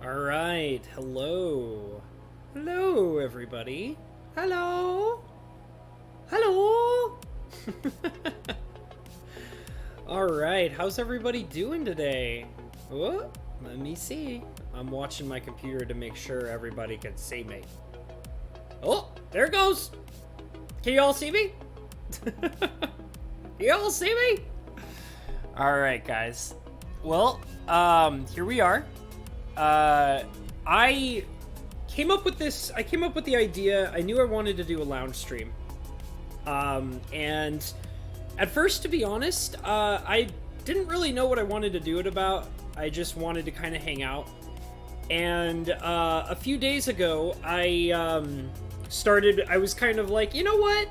Alright, hello. Hello, everybody. Hello. Hello. Alright, how's everybody doing today? Oh, let me see. I'm watching my computer to make sure everybody can see me. Oh, there it goes. Can you all see me? You all see me? Alright, guys. Well, here we are. I came up with the idea. I knew I wanted to do a lounge stream. And at first, to be honest, I didn't really know what I wanted to do it about. I just wanted to kind of hang out. And, a few days ago, I was kind of like, you know what?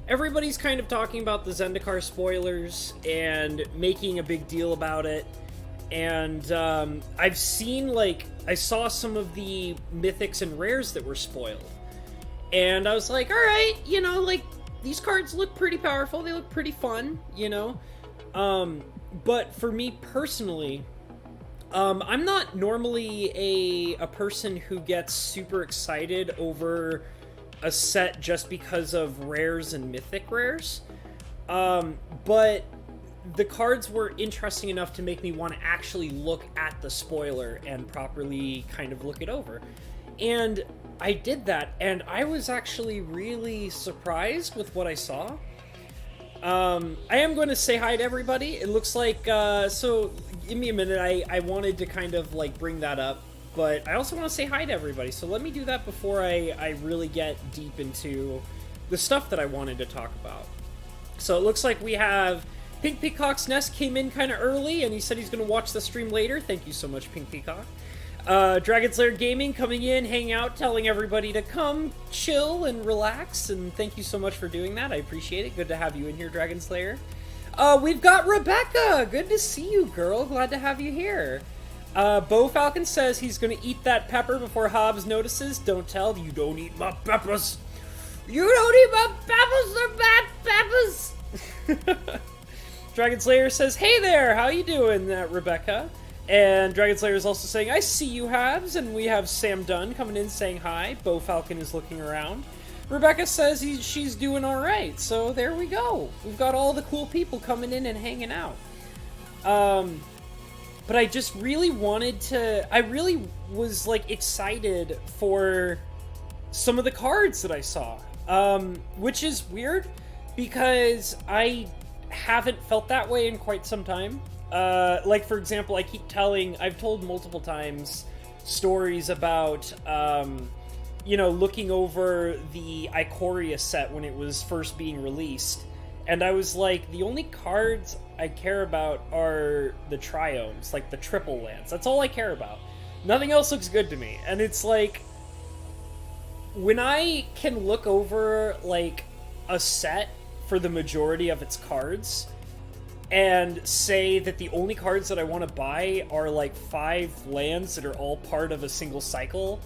Everybody's kind of talking about the Zendikar spoilers and making a big deal about it. And I've seen, I saw some of the mythics and rares that were spoiled. And I was like, alright, these cards look pretty powerful, they look pretty fun, but for me personally, I'm not normally a person who gets super excited over a set just because of rares and mythic rares. But the cards were interesting enough to make me want to actually look at the spoiler and properly kind of look it over. And I did that, and I was actually really surprised with what I saw. I am going to say hi to everybody. It looks like, so give me a minute. I wanted to kind of bring that up, but I also want to say hi to everybody. So let me do that before I really get deep into the stuff that I wanted to talk about. So it looks like we have Pink Peacock's Nest came in kind of early, and he said he's going to watch the stream later. Thank you so much, Pink Peacock. Dragon Slayer Gaming coming in, hang out, telling everybody to come chill and relax, and thank you so much for doing that. I appreciate it. Good to have you in here, Dragon Slayer. We've got Rebecca. Good to see you, girl. Glad to have you here. Bo Falcon says he's going to eat that pepper before Hobbs notices. Don't tell. You don't eat my peppers. You don't eat my peppers. They're bad peppers. Dragon Slayer says, hey there, how you doing, Rebecca? And Dragon Slayer is also saying, I see you, Habs. And we have Sam Dunn coming in saying hi. Bo Falcon is looking around. Rebecca says she's doing alright. So there we go. We've got all the cool people coming in and hanging out. But I just really wanted to... I really was, excited for some of the cards that I saw. Which is weird, because I haven't felt that way in quite some time. For example, I've told multiple times stories about, looking over the Ikoria set when it was first being released. And I was like, the only cards I care about are the triomes, the triple lands. That's all I care about. Nothing else looks good to me. And it's like, when I can look over, a set for the majority of its cards and say that the only cards that I want to buy are 5 lands that are all part of a single cycle,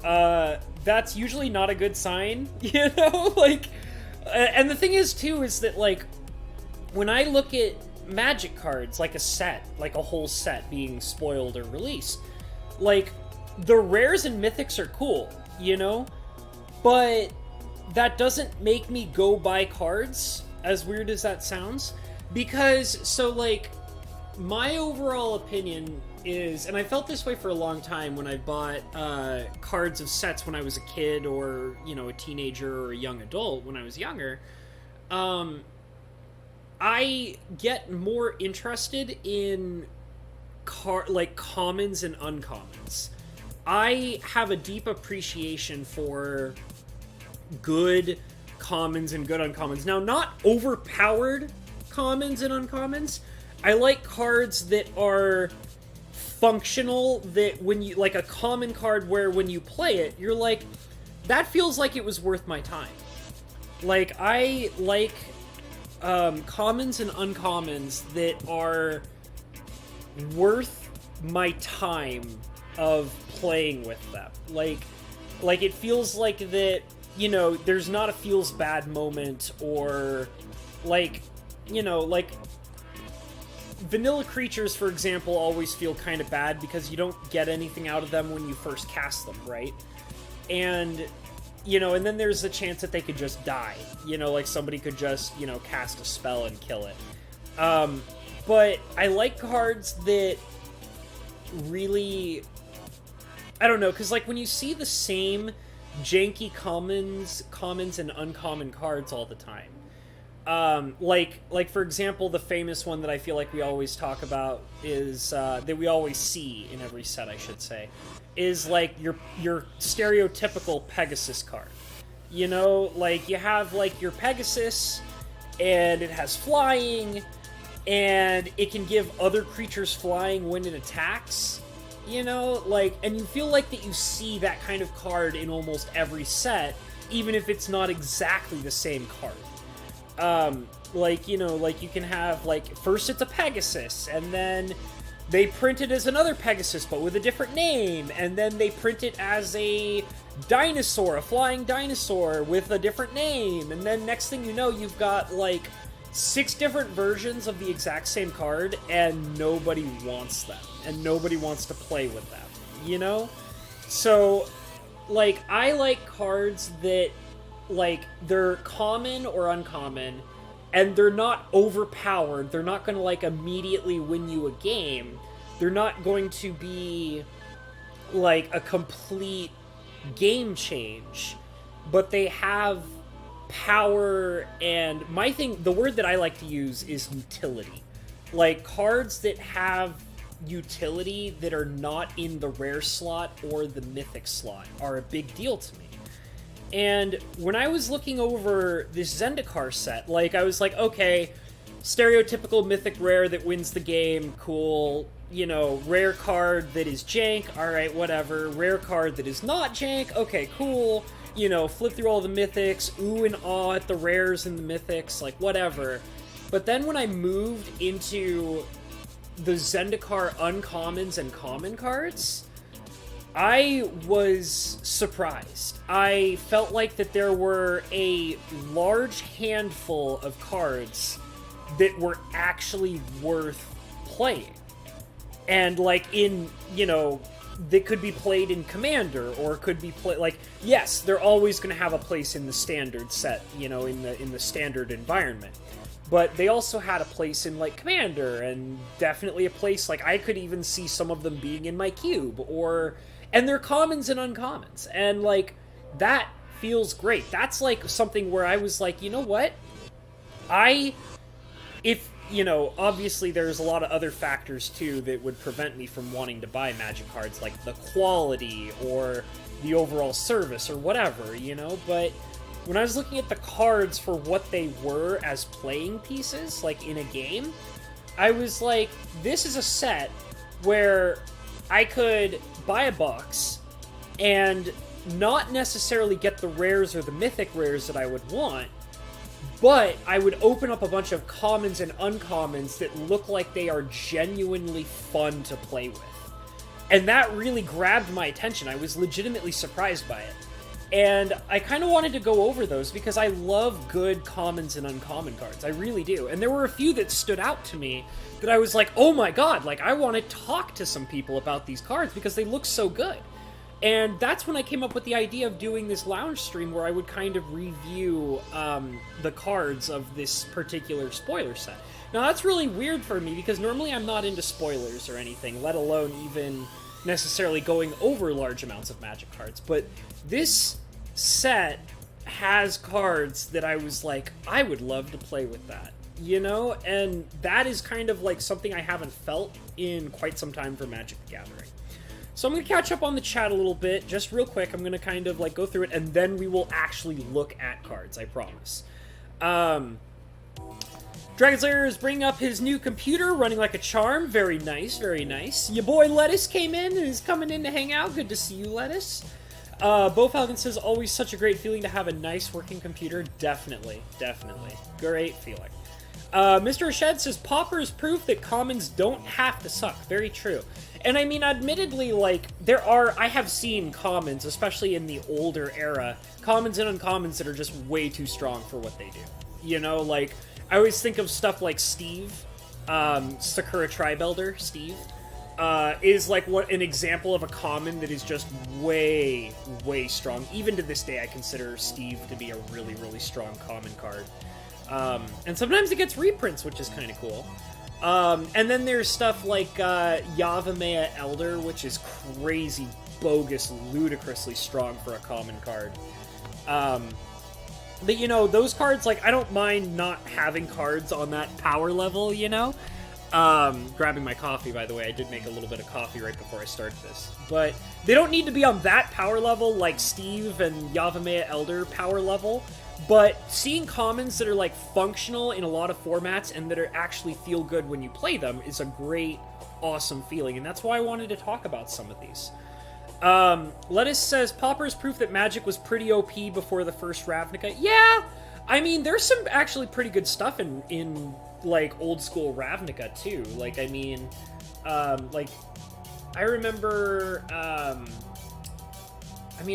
that's usually not a good sign, and the thing is too is that when I look at Magic cards, a set, a whole set being spoiled or released, the rares and mythics are cool, but that doesn't make me go buy cards, as weird as that sounds, because, my overall opinion is, and I felt this way for a long time when I bought cards of sets when I was a kid, or, a teenager or a young adult when I was younger, I get more interested in commons and uncommons. I have a deep appreciation for good commons and good uncommons. Now, not overpowered commons and uncommons. I like cards that are functional, that when you, a common card where when you play it, you're like, that feels like it was worth my time. I like commons and uncommons that are worth my time of playing with them. It feels like that, there's not a feels bad moment, or vanilla creatures, for example, always feel kind of bad because you don't get anything out of them when you first cast them, right? And, and then there's a chance that they could just die. Like somebody could just, cast a spell and kill it. But I like cards that really... I don't know, because, like, when you see the same janky commons, and uncommon cards all the time, like for example, the famous one that I feel like we always talk about is, that we always see in every set, I should say, is, like, your stereotypical Pegasus card. Like, you have, like, your Pegasus, and it has flying, and it can give other creatures flying when it attacks. And you feel like that you see that kind of card in almost every set, even if it's not exactly the same card. Like you can have, like, first it's a Pegasus, and then they print it as another Pegasus, but with a different name, and then they print it as a dinosaur, a flying dinosaur with a different name, and then next thing you know, you've got, like, 6 different versions of the exact same card, and nobody wants them, and nobody wants to play with them, So, like, I like cards that, like, they're common or uncommon, and they're not overpowered, they're not going to, like, immediately win you a game, they're not going to be, like, a complete game change, but they have power, and the word that I like to use is utility. Like, cards that have utility that are not in the rare slot or the mythic slot are a big deal to me. And when I was looking over this Zendikar set, like, I was like, okay, stereotypical mythic rare that wins the game, cool. Rare card that is jank, alright, whatever. Rare card that is not jank, okay, cool. Flip through all the mythics, ooh and awe at the rares and the mythics, like, whatever. But then when I moved into the Zendikar uncommons and common cards, I was surprised. I felt like that there were a large handful of cards that were actually worth playing. And, like, that could be played in Commander, or could be played, like, yes, they're always going to have a place in the standard set, in the standard environment. But they also had a place in, like, Commander, and definitely a place, like, I could even see some of them being in my cube, and they're commons and uncommons, and, like, that feels great. That's, like, something where I was like, you know what? Obviously there's a lot of other factors, too, that would prevent me from wanting to buy Magic cards, like the quality, or the overall service, or whatever, but when I was looking at the cards for what they were as playing pieces, like, in a game, I was like, this is a set where I could buy a box, and not necessarily get the rares or the mythic rares that I would want, but I would open up a bunch of commons and uncommons that look like they are genuinely fun to play with. And that really grabbed my attention. I was legitimately surprised by it. And I kind of wanted to go over those because I love good commons and uncommon cards. I really do. And there were a few that stood out to me that I was like, oh my god, like, I want to talk to some people about these cards because they look so good. And that's when I came up with the idea of doing this lounge stream where I would kind of review the cards of this particular spoiler set. Now, that's really weird for me because normally I'm not into spoilers or anything, let alone even necessarily going over large amounts of Magic cards. But this set has cards that I was like, I would love to play with that, And that is kind of like something I haven't felt in quite some time for Magic the Gathering. So I'm going to catch up on the chat a little bit, just real quick. I'm going to kind of, like, go through it, and then we will actually look at cards, I promise. Dragon Slayer is bringing up his new computer, running like a charm. Very nice, very nice. Your boy Lettuce came in and is coming in to hang out. Good to see you, Lettuce. Bo Falcon says, always such a great feeling to have a nice working computer. Definitely, definitely. Great feeling. Mr. Rashed says, Pauper is proof that commons don't have to suck. Very true. And I mean, admittedly, like, I have seen commons, especially in the older era, commons and uncommons that are just way too strong for what they do. Like, I always think of stuff like Steve, Sakura Tribelder, Steve, is like an example of a common that is just way, way strong. Even to this day, I consider Steve to be a really, really strong common card. And sometimes it gets reprints, which is kind of cool. And then there's stuff like Yavimaya Elder, which is crazy, bogus, ludicrously strong for a common card. But, you know, those cards, like, I don't mind not having cards on that power level, you know? Grabbing my coffee, by the way. I did make a little bit of coffee right before I started this. But they don't need to be on that power level, like Steve and Yavimaya Elder power level. But seeing commons that are, like, functional in a lot of formats and that are actually feel good when you play them is a great, awesome feeling. And that's why I wanted to talk about some of these. Lettuce says, Popper's proof that Magic was pretty OP before the first Ravnica. Yeah! I mean, there's some actually pretty good stuff in like, old school Ravnica, too. Like, I mean, like, I remember, I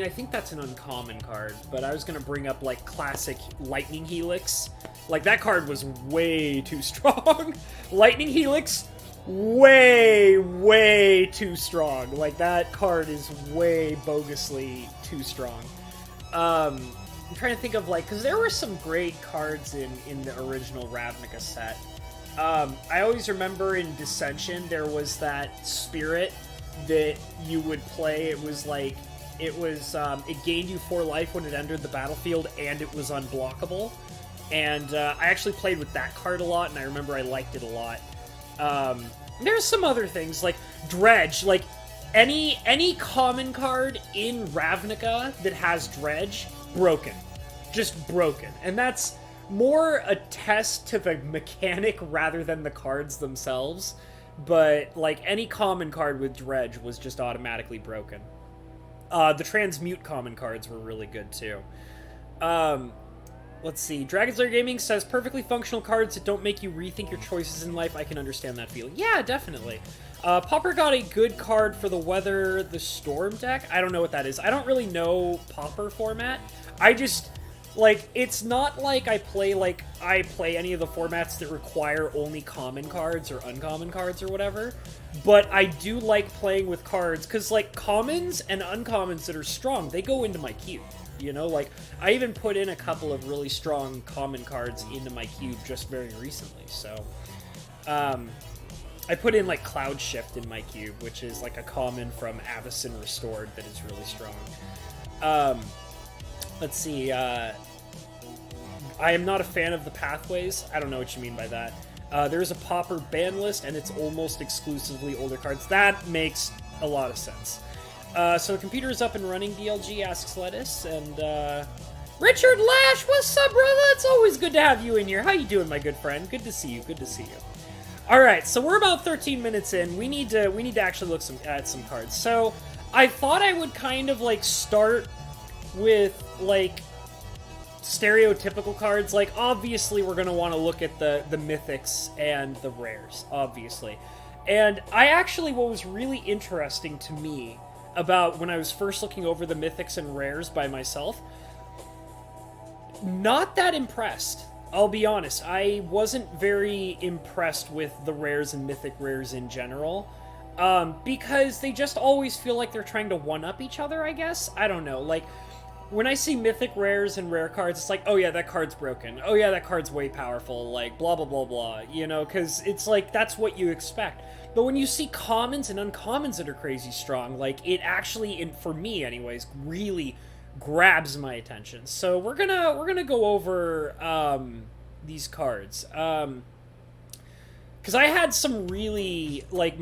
think that's an uncommon card, but I was gonna bring up, like, classic Lightning Helix. Like, that card was way too strong. Lightning Helix, way, way too strong. Like, that card is way bogusly too strong. I'm trying to think of, like, because there were some great cards in the original Ravnica set. I always remember in Dissension, there was that spirit that you would play. It was, like, it gained you 4 life when it entered the battlefield, and it was unblockable. And I actually played with that card a lot, and I remember I liked it a lot. There's some other things, like Dredge. Like, any common card in Ravnica that has Dredge, broken. Just broken. And that's more a test to the mechanic rather than the cards themselves. But, like, any common card with Dredge was just automatically broken. The Transmute common cards were really good, too. Let's see. Dragon's Lair Gaming says, perfectly functional cards that don't make you rethink your choices in life. I can understand that feeling. Yeah, definitely. Popper got a good card for the Weather the Storm deck. I don't know what that is. I don't really know Popper format. I just, like, it's not like I play any of the formats that require only common cards or uncommon cards or whatever. But I do like playing with cards, because, like, commons and uncommons that are strong, they go into my cube. You know, like, I even put in a couple of really strong common cards into my cube just very recently, so. I put in, like, Cloud Shift in my cube, which is, like, a common from Avacyn Restored that is really strong. Let's see, I am not a fan of the pathways. I don't know what you mean by that. There's a Popper ban list, and it's almost exclusively older cards. That makes a lot of sense. So the computer is up and running, DLG, asks Lettuce, and, Richard Lash, what's up, brother? It's always good to have you in here. How you doing, my good friend? Good to see you, good to see you. Alright, so we're about 13 minutes in. We need to actually look at some cards. So, I thought I would kind of, like, start with, like, stereotypical cards. Like, obviously we're gonna want to look at the mythics and the rares, obviously. And what was really interesting to me about when I was first looking over the mythics and rares by myself, not that impressed. I'll be honest, I wasn't very impressed with the rares and mythic rares in general, because they just always feel like they're trying to one-up each other, I guess? I don't know, like, when I see mythic rares and rare cards, it's like, oh yeah, that card's broken. Oh yeah, that card's way powerful, like, blah blah blah blah, you know, because it's like, that's what you expect. But when you see commons and uncommons that are crazy strong, like, it actually, for me anyways, really grabs my attention. So we're gonna go over these cards. Because I had some really, like,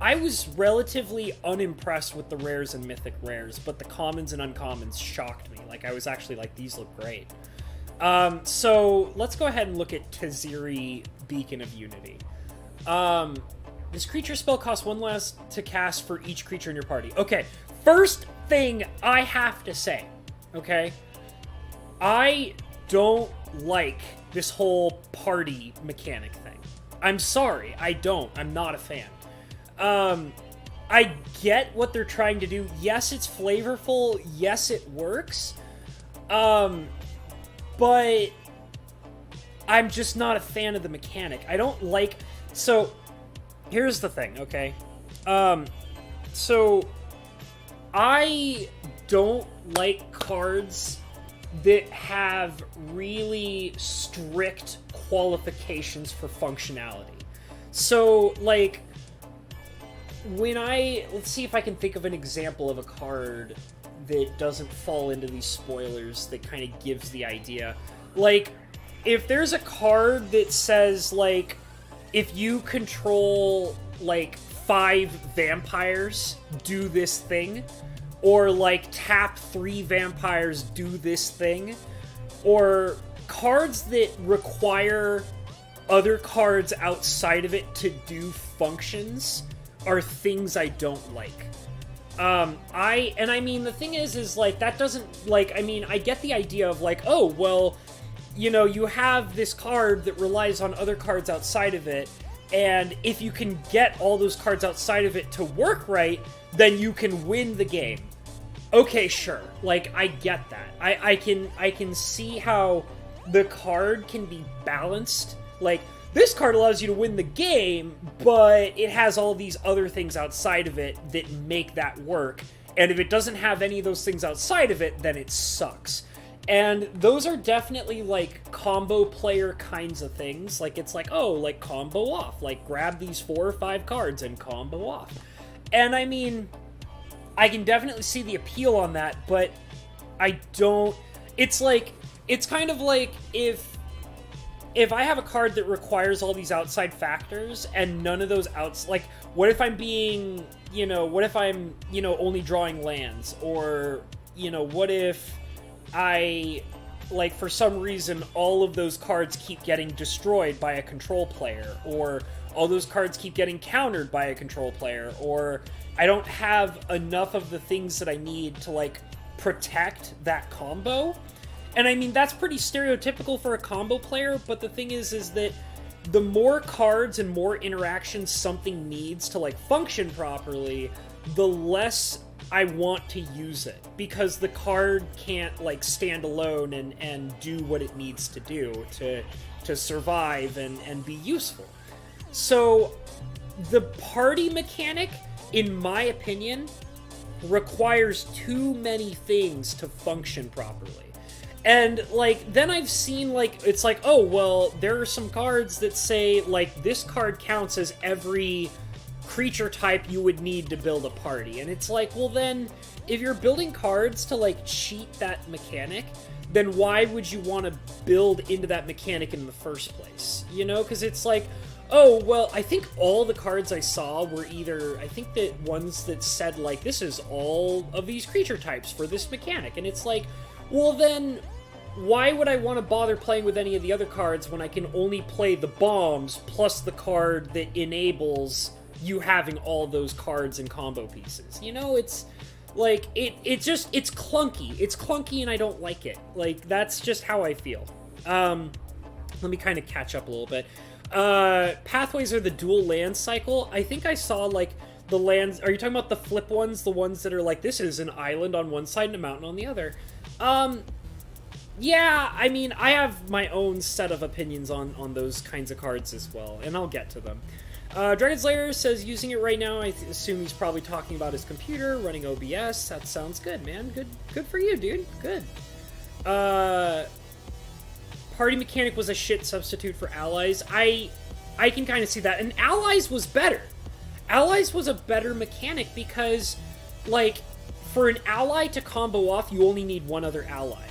I was relatively unimpressed with the rares and mythic rares, but the commons and uncommons shocked me. Like, I was actually like, these look great. So let's go ahead and look at Taziri, Beacon of Unity. This creature spell costs 1 less to cast for each creature in your party. Okay, first thing I have to say, okay? I don't like this whole party mechanic thing. I'm sorry, I don't. I'm not a fan. I get what they're trying to do. Yes, it's flavorful. Yes, it works. But I'm just not a fan of the mechanic. I don't like So, here's the thing, okay? So, I don't like cards that have really strict qualifications for functionality. So, like, let's see if I can think of an example of a card that doesn't fall into these spoilers that kind of gives the idea. Like, if there's a card that says, like, if you control, like, 5 vampires, do this thing, or, like, tap 3 vampires, do this thing, or cards that require other cards outside of it to do functions are things I don't like. I mean, the thing is like, that doesn't, like, I mean, I get the idea of, like, oh, well, you know, you have this card that relies on other cards outside of it, and if you can get all those cards outside of it to work right, then you can win the game. Okay, sure. Like, I get that. I can see how the card can be balanced. Like, this card allows you to win the game, but it has all these other things outside of it that make that work. And if it doesn't have any of those things outside of it, then it sucks. And those are definitely, like, combo player kinds of things. Like, it's like, oh, like, combo off. Like, grab these 4 or 5 cards and combo off. And, I mean, I can definitely see the appeal on that, but I don't... It's like... It's kind of like if I have a card that requires all these outside factors and none of those like, what if I'm being, you know, what if I'm, you know, only drawing lands? Or, you know, what if I, like, for some reason, all of those cards keep getting destroyed by a control player, or all those cards keep getting countered by a control player, or I don't have enough of the things that I need to, like, protect that combo. And I mean, that's pretty stereotypical for a combo player, but the thing is that the more cards and more interactions something needs to, like, function properly, the less I want to use it, because the card can't, like, stand alone and do what it needs to do to survive and be useful. So the party mechanic, in my opinion, requires too many things to function properly. And, like, then I've seen, like, it's like, oh, well, there are some cards that say, like, this card counts as every creature type you would need to build a party. And it's like, well, then, if you're building cards to, like, cheat that mechanic, then why would you want to build into that mechanic in the first place? You know? Because it's like, oh, well, I think all the cards I saw were either, I think that ones that said, like, this is all of these creature types for this mechanic. And it's like, well, then, why would I want to bother playing with any of the other cards when I can only play the bombs plus the card that enables you having all those cards and combo pieces? You know, it's like, it's clunky. It's clunky and I don't like it. Like, that's just how I feel. Let me kind of catch up a little bit. Pathways are the dual land cycle. I think I saw, like, the lands... Are you talking about the flip ones? The ones that are like, this is an island on one side and a mountain on the other. Yeah, I mean, I have my own set of opinions on those kinds of cards as well, and I'll get to them. Dragon's Lair says, using it right now, I assume he's probably talking about his computer, running OBS. That sounds good, man. Good for you, dude. Good. Party mechanic was a shit substitute for allies. I can kind of see that. And allies was better. Allies was a better mechanic because, like, for an ally to combo off, you only need one other ally.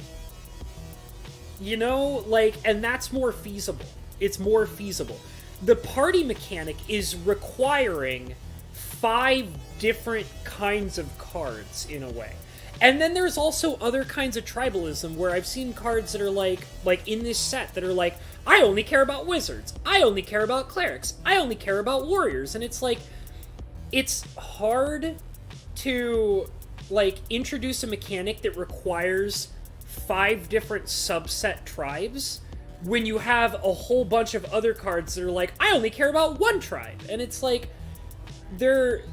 You know, like, and that's more feasible. It's more feasible. The party mechanic is requiring 5 different kinds of cards, in a way. And then there's also other kinds of tribalism, where I've seen cards that are like in this set, that are like, I only care about wizards, I only care about clerics, I only care about warriors, and it's like, it's hard to, like, introduce a mechanic that requires 5 different subset tribes when you have a whole bunch of other cards that are like, I only care about one tribe. And it's like, the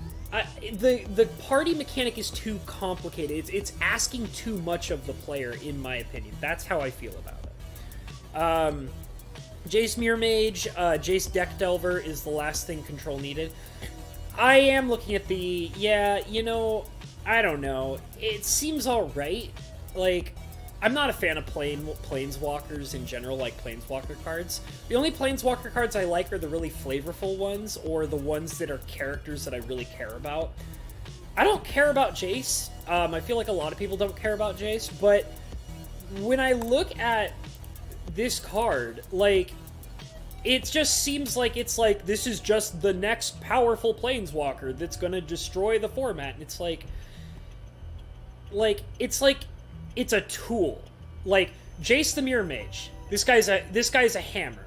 party mechanic is too complicated. It's asking too much of the player, in my opinion. That's how I feel about it. Jace Mirror Mage, Jace Deck Delver is the last thing Control needed. I am looking at the... Yeah, you know, I don't know. It seems alright. Like, I'm not a fan of Planeswalkers in general, like Planeswalker cards. The only Planeswalker cards I like are the really flavorful ones, or the ones that are characters that I really care about. I don't care about Jace. I feel like a lot of people don't care about Jace, but when I look at this card, like, it just seems like it's like, this is just the next powerful Planeswalker that's gonna destroy the format, and it's like, it's a tool. Like, Jace the Mirror Mage, this guy's a hammer.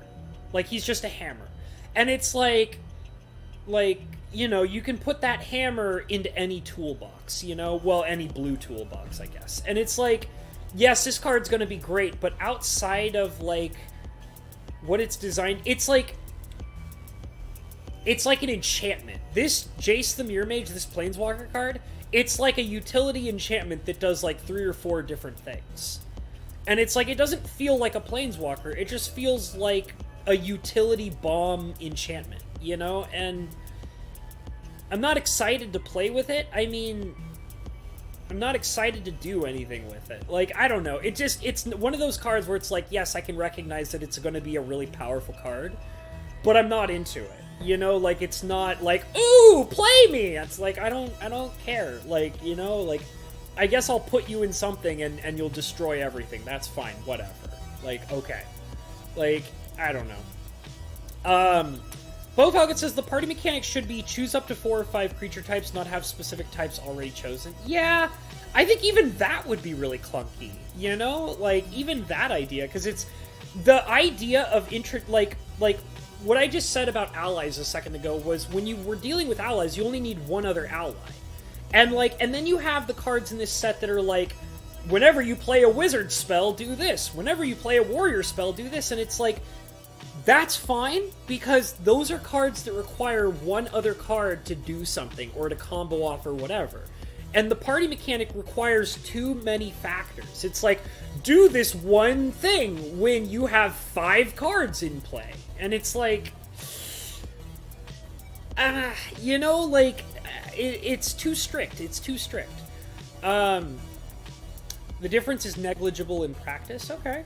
Like, he's just a hammer. And it's like, you know, you can put that hammer into any toolbox, you know? Well, any blue toolbox, I guess. And it's like, yes, this card's gonna be great, but outside of, like, what it's designed, it's like an enchantment. This Jace the Mirror Mage, this Planeswalker card, it's like a utility enchantment that does, like, 3 or 4 different things. And it's like, it doesn't feel like a Planeswalker, it just feels like a utility bomb enchantment, you know? And I'm not excited to play with it. I mean, I'm not excited to do anything with it. Like, I don't know. It's one of those cards where it's like, yes, I can recognize that it's going to be a really powerful card, but I'm not into it. You know, like, it's not like, ooh, play me! It's like, I don't care. Like, you know, like, I guess I'll put you in something and you'll destroy everything. That's fine, whatever. Like, okay. Like, I don't know. Bo Falcon says, the party mechanic should be choose up to 4 or 5 creature types, not have specific types already chosen. Yeah, I think even that would be really clunky, you know? Like, even that idea, because it's the idea of like, what I just said about allies a second ago was when you were dealing with allies, you only need one other ally. And, like, and then you have the cards in this set that are like, whenever you play a wizard spell, do this. Whenever you play a warrior spell, do this. And it's like, that's fine, because those are cards that require one other card to do something, or to combo off, or whatever. And the party mechanic requires too many factors. It's like, do this one thing when you have 5 cards in play. And it's like, you know, like, it's too strict. It's too strict. The difference is negligible in practice. Okay.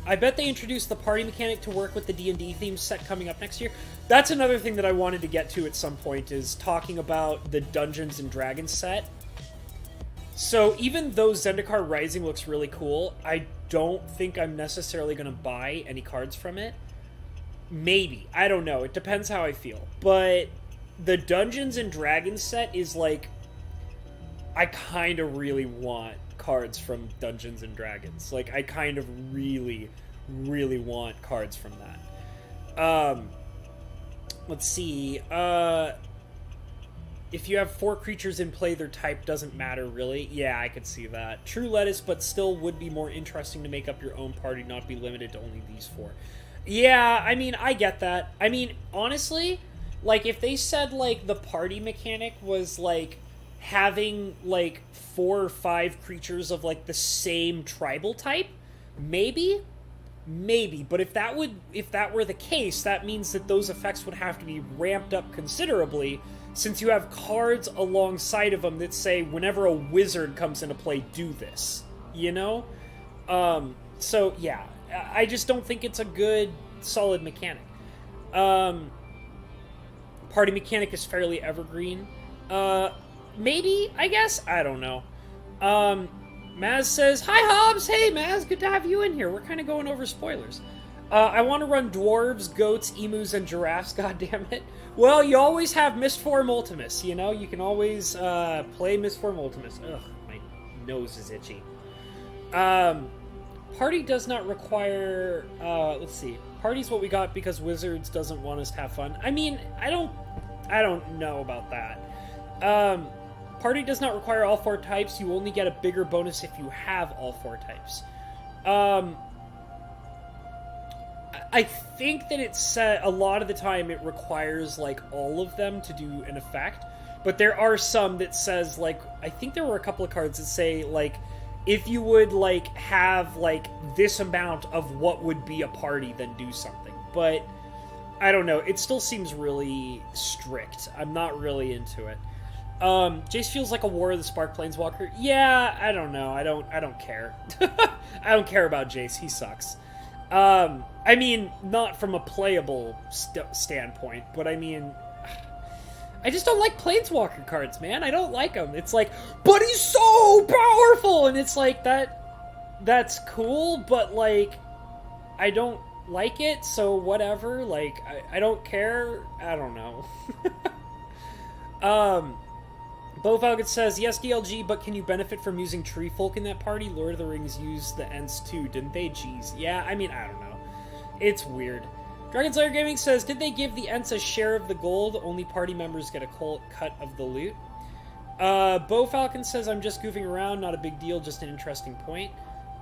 I bet they introduced the party mechanic to work with the D&D theme set coming up next year. That's another thing that I wanted to get to at some point, is talking about the Dungeons & Dragons set. So even though Zendikar Rising looks really cool, I don't think I'm necessarily going to buy any cards from it. Maybe. I don't know. It depends how I feel. But the Dungeons & Dragons set is like, I kind of really want cards from Dungeons & Dragons. Like, I kind of really, really want cards from that. Let's see. If you have 4 creatures in play, their type doesn't matter, really. Yeah, I could see that. True lettuce, but still would be more interesting to make up your own party, not be limited to only these 4. Yeah, I mean, I get that. I mean, honestly, like, if they said, like, the party mechanic was, like, having, like, 4 or 5 creatures of, like, the same tribal type, maybe, but if that were the case, that means that those effects would have to be ramped up considerably, since you have cards alongside of them that say, whenever a wizard comes into play, do this, you know? So, yeah, I just don't think it's a good, solid mechanic. Party mechanic is fairly evergreen. Maybe, I guess? I don't know. Maz says, hi, Hobbs! Hey, Maz, good to have you in here. We're kind of going over spoilers. I want to run dwarves, goats, emus, and giraffes, goddammit. Well, you always have Mistform Ultimus, you know? You can always play Mistform Ultimus. Ugh, my nose is itchy. Party does not require... let's see. Party's what we got because Wizards doesn't want us to have fun. I mean, I don't know about that. Party does not require all 4 types. You only get a bigger bonus if you have all 4 types. I think that it's a lot of the time it requires, like, all of them to do an effect. But there are some that says, like, I think there were a couple of cards that say, like, if you would, like, have, like, this amount of what would be a party, then do something. But, I don't know. It still seems really strict. I'm not really into it. Jace feels like a War of the Spark Planeswalker. Yeah, I don't know. I don't care. I don't care about Jace. He sucks. I mean, not from a playable standpoint, but I mean, I just don't like Planeswalker cards, man. I don't like them. It's like, but he's so powerful! And it's like, that's cool, but like, I don't like it, so whatever. Like, I don't care. I don't know. Bo Falcon says, yes, DLG, but can you benefit from using Tree Folk in that party? Lord of the Rings used the Ents too, didn't they? Jeez. Yeah, I mean, I don't know. It's weird. Dragon Slayer Gaming says, did they give the Ents a share of the gold? Only party members get a cut of the loot. Bo Falcon says, I'm just goofing around, not a big deal, just an interesting point.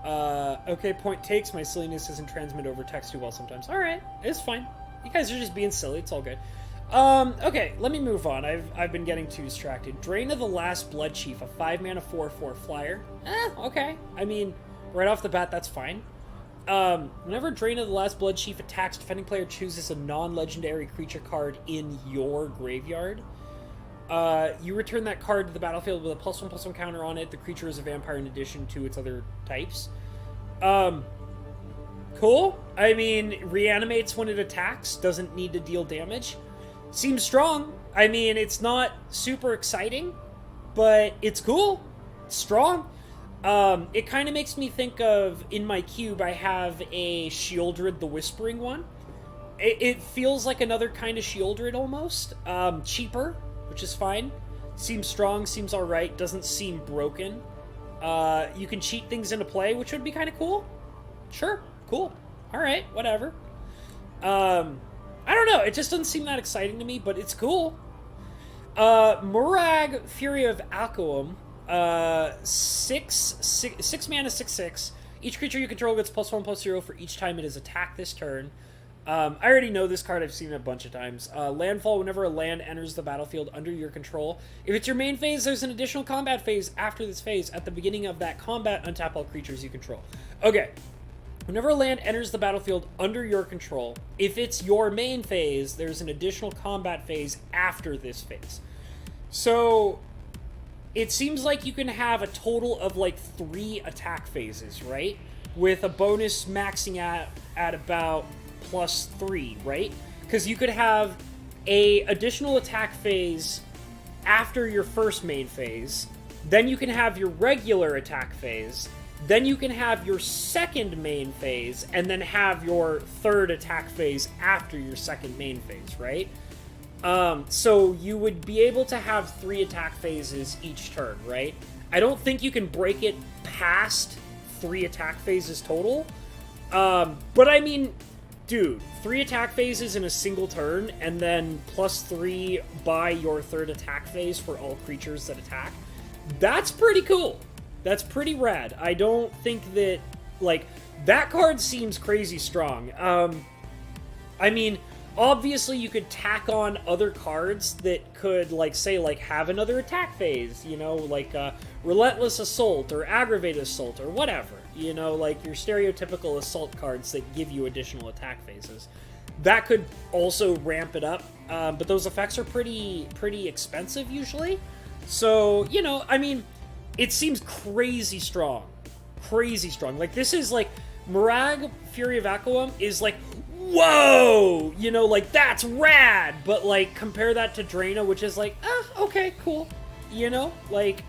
Okay, point takes, my silliness doesn't transmit over text too well sometimes. Alright, it's fine. You guys are just being silly, it's all good. Okay, let me move on. I've been getting too distracted. Drain of the Last Blood Chief, a 5-mana 4/4 flyer. Okay. I mean, right off the bat, that's fine. Whenever Drain of the Last Blood Chief attacks, defending player chooses a non-legendary creature card in your graveyard. You return that card to the battlefield with a +1/+1 counter on it. The creature is a vampire in addition to its other types. Cool. I mean, reanimates when it attacks, doesn't need to deal damage. Seems strong. I mean, it's not super exciting, but it's cool. It's strong. It kind of makes me think of, in my cube, I have a Shieldred the Whispering one. It feels like another kind of Shieldred almost. Cheaper, which is fine. Seems strong, seems alright, doesn't seem broken. You can cheat things into play, which would be kind of cool. Sure, cool. Alright, whatever. I don't know, it just doesn't seem that exciting to me, but it's cool. Murag, Fury of Alcoam, 6 mana, 6/6. Each creature you control gets +1/+0 for each time it is attacked this turn. I already know this card, I've seen it a bunch of times. Landfall, whenever a land enters the battlefield under your control. If it's your main phase, there's an additional combat phase after this phase. At the beginning of that combat, untap all creatures you control. Okay. Whenever a land enters the battlefield under your control, if it's your main phase, there's an additional combat phase after this phase. So, it seems like you can have a total of like 3 attack phases, right? With a bonus maxing at about +3, right? Because you could have a additional attack phase after your first main phase, then you can have your regular attack phase, then you can have your second main phase, and then have your third attack phase after your second main phase, right? So you would be able to have 3 attack phases each turn, right? I don't think you can break it past 3 attack phases total. But I mean, dude, 3 attack phases in a single turn, and then +3 by your third attack phase for all creatures that attack. That's pretty cool. That's pretty rad. I don't think that, like, that card seems crazy strong. I mean, obviously you could tack on other cards that could, like, say, like, have another attack phase, you know, like, Relentless Assault, or Aggravated Assault, or whatever, you know, like your stereotypical assault cards that give you additional attack phases. That could also ramp it up, but those effects are pretty expensive, usually. So, you know, I mean, it seems crazy strong. Crazy strong. Like, this is, like, Murag, Fury of Aquam is, like, whoa! You know, like, that's rad! But, like, compare that to Draina, which is, like, okay, cool. You know? Like,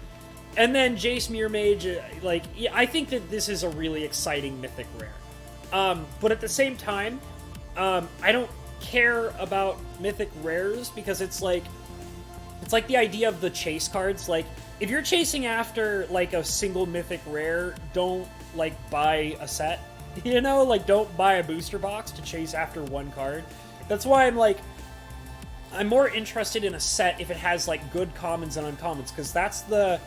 and then Jace Mirror Mage, like, yeah, I think that this is a really exciting Mythic Rare. But at the same time, I don't care about Mythic Rares, because it's like the idea of the chase cards. Like, if you're chasing after, like, a single Mythic Rare, don't, like, buy a set. You know? Like, don't buy a booster box to chase after one card. That's why I'm more interested in a set if it has, like, good commons and uncommons, because that's the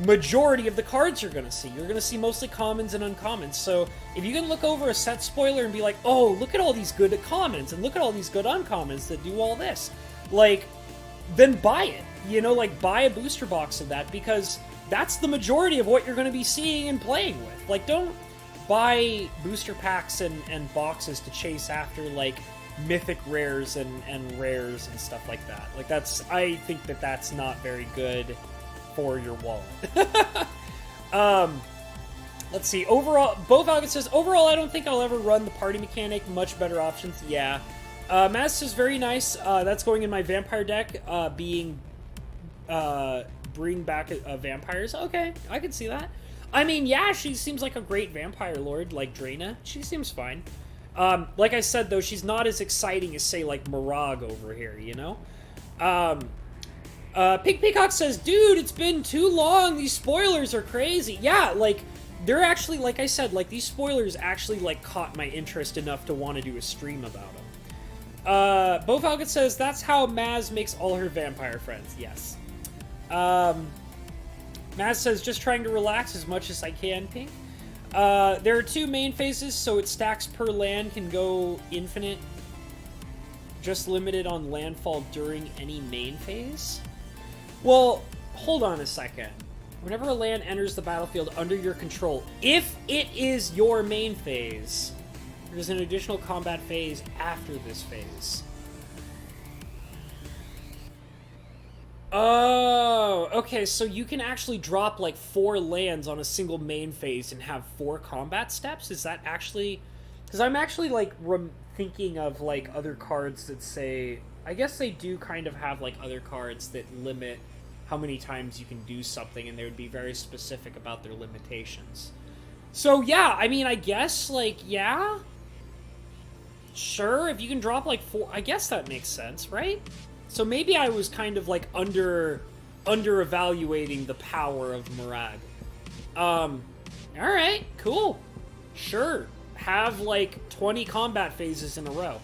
majority of the cards you're gonna see. You're gonna see mostly commons and uncommons. So, if you can look over a set spoiler and be like, oh, look at all these good commons, and look at all these good uncommons that do all this, like, then buy it. you know, like, buy a booster box of that, because that's the majority of what you're going to be seeing and playing with. Like, don't buy booster packs and boxes to chase after, like, mythic rares and rares and stuff like that. Like, I think that's not very good for your wallet. Let's see. Overall, Bovalgan says, overall, I don't think I'll ever run the party mechanic. Much better options. Yeah. Maz says, very nice. That's going in my vampire deck, bring back vampires. Okay, I can see that. I mean, yeah, she seems like a great vampire lord, like Draina. She seems fine. Like I said, though, she's not as exciting as, say, like, Mirag over here, you know? Pink Peacock says, dude, it's been too long. These spoilers are crazy. Yeah, like, they're actually, like I said, like, these spoilers actually, like, caught my interest enough to want to do a stream about them. Bo Falcon says, that's how Maz makes all her vampire friends. Yes. Maz says, just trying to relax as much as I can, Pink. There are 2 main phases, so its stacks per land can go infinite. Just limited on landfall during any main phase? Well, hold on a second. Whenever a land enters the battlefield under your control, if it is your main phase, there's an additional combat phase after this phase. Oh, okay, so you can actually drop, like, 4 lands on a single main phase and have 4 combat steps? Is that actually... Because I'm actually, like, thinking of, like, other cards that say... I guess they do kind of have, like, other cards that limit how many times you can do something, and they would be very specific about their limitations. So, yeah, I mean, I guess, like, yeah? Sure, if you can drop, like, 4... I guess that makes sense, right? So maybe I was kind of, like, under-evaluating the power of Mirag. Alright, cool. Sure. Have, like, 20 combat phases in a row.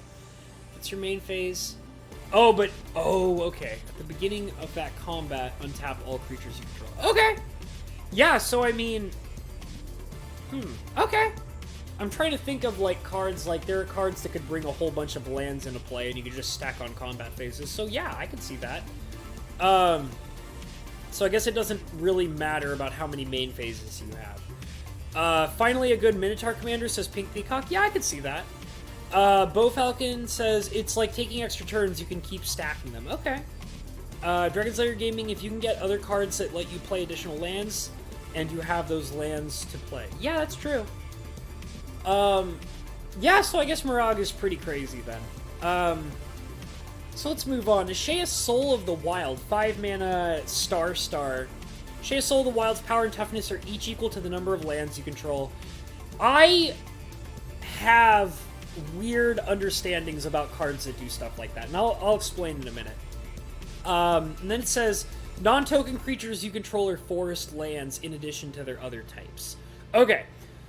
That's your main phase. Oh, but... Oh, okay. At the beginning of that combat, untap all creatures you control. Okay! Yeah, so I mean... Okay. I'm trying to think of, like, cards, like, there are cards that could bring a whole bunch of lands into play, and you could just stack on combat phases. So, yeah, I can see that. So I guess it doesn't really matter about how many main phases you have. Finally, a good Minotaur commander, says Pink Peacock. Yeah, I can see that. Bo Falcon says, it's like taking extra turns, you can keep stacking them. Okay. Dragon Slayer Gaming, if you can get other cards that let you play additional lands, and you have those lands to play. Yeah, that's true. Yeah, so I guess Mirag is pretty crazy then. So let's move on. Ashea Soul of the Wild, 5 mana star. Ashea Soul of the Wild's power and toughness are each equal to the number of lands you control. I have weird understandings about cards that do stuff like that, and I'll explain in a minute. And then it says, non-token creatures you control are forest lands in addition to their other types. Okay.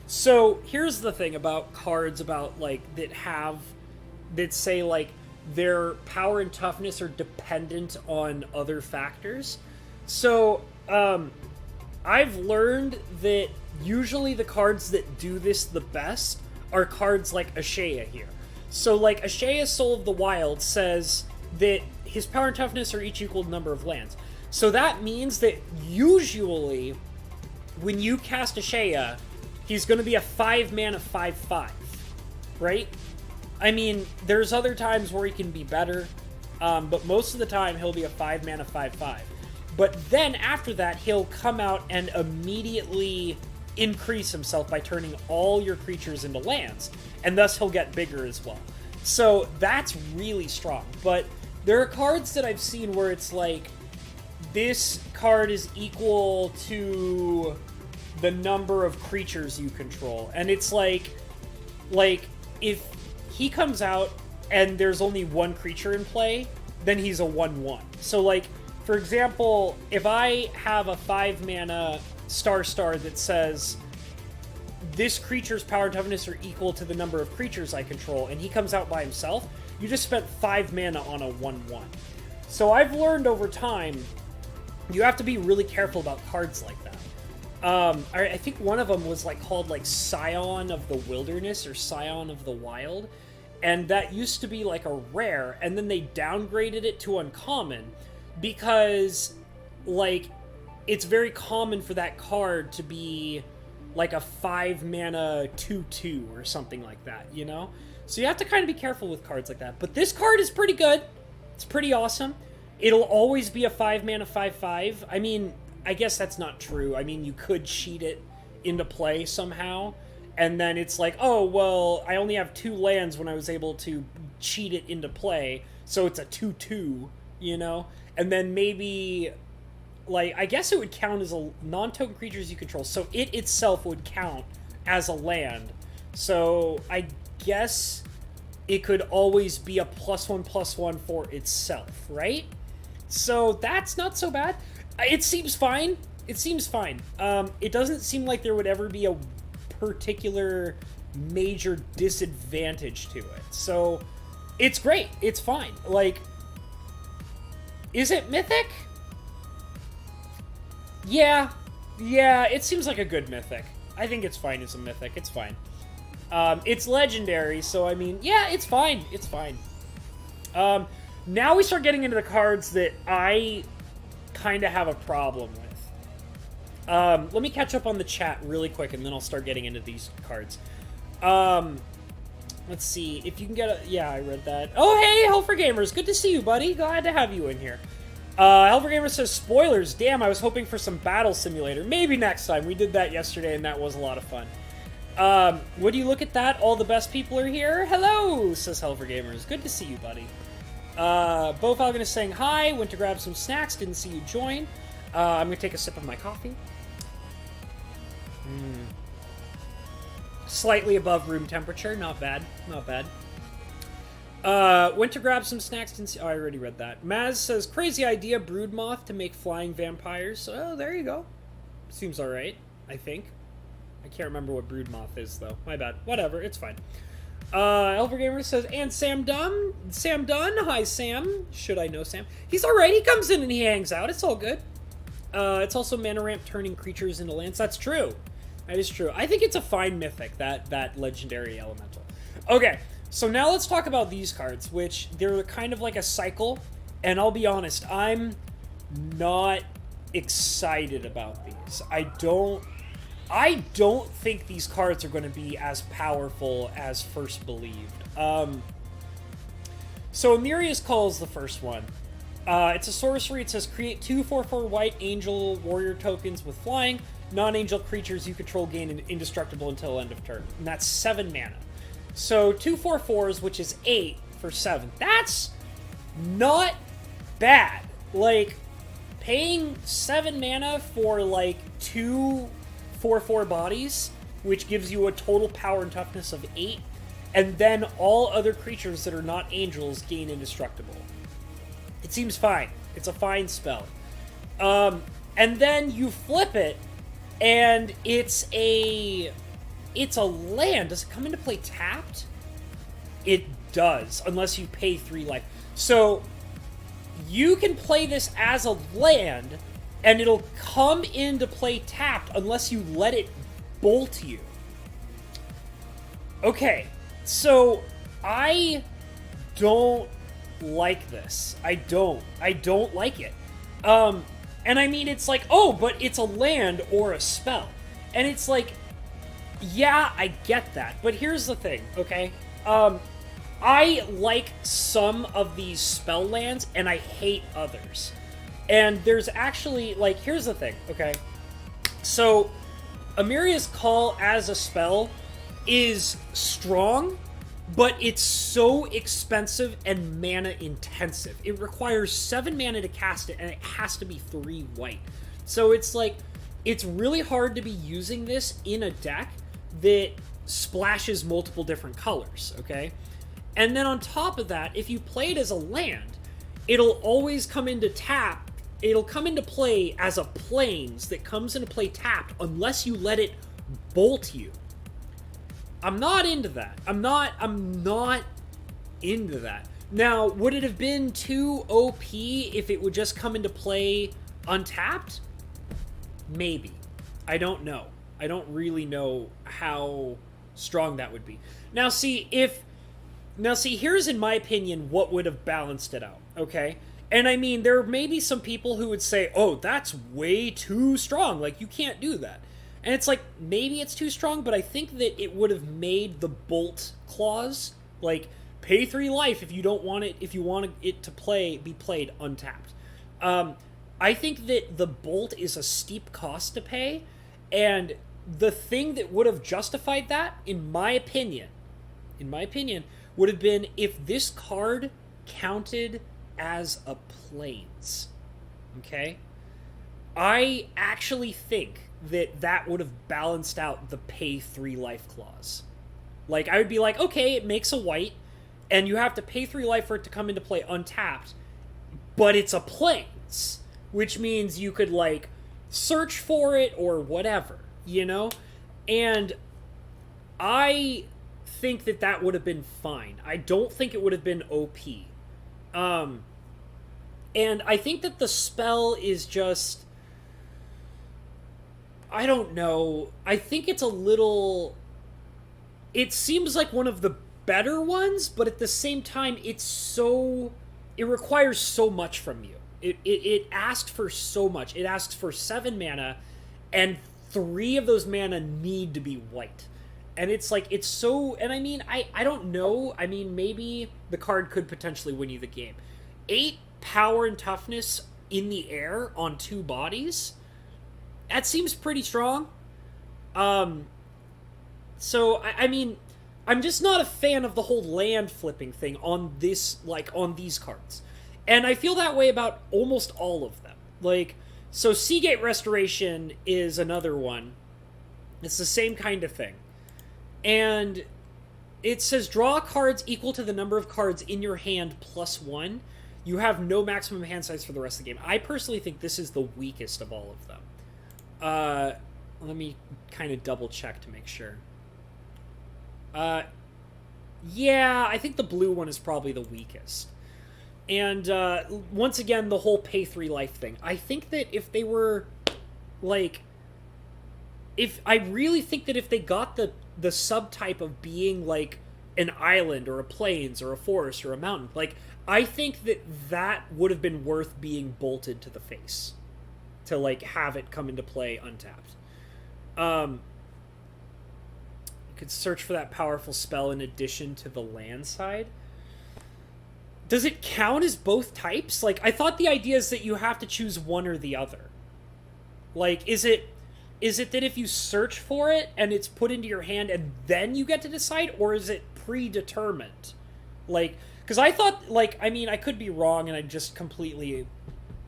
So, here's the thing about cards about, like, that say, like, their power and toughness are dependent on other factors. So, I've learned that usually the cards that do this the best are cards like Ashea here. So, like, Ashea Soul of the Wild says that his power and toughness are each equal to the number of lands. So that means that usually, when you cast Ashea, he's going to be a 5 mana 5/5, right? I mean, there's other times where he can be better, but most of the time he'll be a 5 mana 5/5. But then after that, he'll come out and immediately increase himself by turning all your creatures into lands, and thus he'll get bigger as well. So that's really strong. But there are cards that I've seen where it's like, this card is equal to the number of creatures you control. And it's like if he comes out and there's only 1 creature in play, then he's a 1/1. So, like, for example, if I have a 5 mana star that says this creature's power and toughness are equal to the number of creatures I control, and he comes out by himself, you just spent 5 mana on a 1/1. So I've learned over time, you have to be really careful about cards like that. I think one of them was, like, called, like, Scion of the Wilderness or Scion of the Wild, and that used to be, like, a rare, and then they downgraded it to uncommon because, like, it's very common for that card to be like a 5 mana 2/2 or something like that, you know? So you have to kind of be careful with cards like that. But this card is pretty good. It's pretty awesome. It'll always be a 5 mana 5/5. I mean, I guess that's not true. I mean, you could cheat it into play somehow, and then it's like, oh, well, I only have 2 lands when I was able to cheat it into play, so it's a 2/2, you know? And then maybe, like, I guess it would count as a non-token creatures you control, so it itself would count as a land. So I guess it could always be a +1/+1 for itself, right? So that's not so bad. It seems fine. It seems fine. It doesn't seem like there would ever be a particular major disadvantage to it. So it's great. It's fine. Like, is it mythic? Yeah, it seems like a good mythic. I think it's fine as a mythic. It's fine. It's legendary, so I mean, yeah, it's fine. It's fine. Now we start getting into the cards that I kind of have a problem with. Let me catch up on the chat really quick, and then I'll start getting into these cards. Let's see if you can get a... Yeah, I read that. Oh, hey, Helfer Gamers. Good to see you, buddy. Glad to have you in here. Helfer Gamer says, spoilers. Damn, I was hoping for some battle simulator. Maybe next time. We did that yesterday, and that was a lot of fun. Would you look at that? All the best people are here. Hello, says Helfer Gamers. Good to see you, buddy. Bo Falcon is saying hi. Went to grab some snacks. Didn't see you join. I'm going to take a sip of my coffee. Slightly above room temperature. Not bad. Not bad. Went to grab some snacks. Didn't see... Oh, I already read that. Maz says, crazy idea, Broodmoth to make flying vampires. Oh, there you go. Seems alright, I think. I can't remember what Broodmoth is, though. My bad. Whatever, it's fine. Elver Gamer says, and Sam Dunn? Sam Dunn? Hi, Sam. Should I know Sam? He's alright. He comes in and he hangs out. It's all good. It's also mana ramp turning creatures into lands. That's true. That is true. I think it's a fine mythic, that legendary elemental. Okay, so now let's talk about these cards, which they're kind of like a cycle, and I'll be honest, I'm not excited about these. I don't think these cards are going to be as powerful as first believed. So Amiria's Call is the first one. It's a sorcery. It says create 2/4/4 white angel warrior tokens with flying. Non-angel creatures you control gain indestructible until end of turn. And that's 7 mana. So 2/4/4s, which is 8 for 7. That's not bad. Like, paying 7 mana for, like, 2/4/4 bodies, which gives you a total power and toughness of 8, and then all other creatures that are not angels gain indestructible. It seems fine. It's a fine spell. And then you flip it, and it's a land. Does it come into play tapped? It does, unless you pay 3 life. So you can play this as a land, and it'll come into play tapped unless you let it bolt you. Okay, so I don't like this. I don't like it. And I mean, it's like, oh, but it's a land or a spell. And it's like, yeah, I get that. But here's the thing, okay? I like some of these spell lands, and I hate others. And there's actually, like, here's the thing, okay? So, Amiria's Call as a spell is strong, but it's so expensive and mana intensive. It requires 7 mana to cast it, and it has to be 3 white. So it's like, it's really hard to be using this in a deck that splashes multiple different colors, okay? And then on top of that, if you play it as a land, it'll always come into tap. It'll come into play as a plains that comes into play tapped unless you let it bolt you. I'm not into that. I'm not into that. Now, would it have been too OP if it would just come into play untapped? Maybe. I don't know. I don't really know how strong that would be. Now, see, here's, in my opinion, what would have balanced it out, okay? And I mean, there may be some people who would say, oh, that's way too strong. Like, you can't do that. And it's like, maybe it's too strong, but I think that it would have made the bolt clause, like, pay 3 life if you don't want it, if you want it to be played untapped. I think that the bolt is a steep cost to pay, and the thing that would have justified that, in my opinion, would have been if this card counted as a plains. Okay? I actually think that would have balanced out the pay 3 life clause. Like, I would be like, okay, it makes a white, and you have to pay 3 life for it to come into play untapped, but it's a plains, which means you could, like, search for it or whatever, you know? And I think that would have been fine. I don't think it would have been OP. And I think that the spell is just... I don't know. I think it's a little... It seems like one of the better ones, but at the same time, it's so... It requires so much from you. It asks for so much. It asks for 7 mana, and 3 of those mana need to be white. And it's like, it's so... And I mean, I don't know. I mean, maybe the card could potentially win you the game. 8 power and toughness in the air on 2 bodies? That seems pretty strong. So, I mean, I'm just not a fan of the whole land flipping thing on this, like, on these cards. And I feel that way about almost all of them. Like, so Seagate Restoration is another one. It's the same kind of thing. And it says, draw cards equal to the number of cards in your hand plus 1. You have no maximum hand size for the rest of the game. I personally think this is the weakest of all of them. Let me kind of double check to make sure. Yeah, I think the blue one is probably the weakest. And, once again, the whole pay 3 life thing. I think that if they were, like... I really think that if they got the subtype of being, like, an island, or a plains, or a forest, or a mountain, like, I think that would have been worth being bolted to the face. To, like, have it come into play untapped. You could search for that powerful spell in addition to the land side. Does it count as both types? Like, I thought the idea is that you have to choose one or the other. Like, is it that if you search for it and it's put into your hand and then you get to decide, or is it predetermined? Like, because I thought, like, I mean, I could be wrong and I just completely,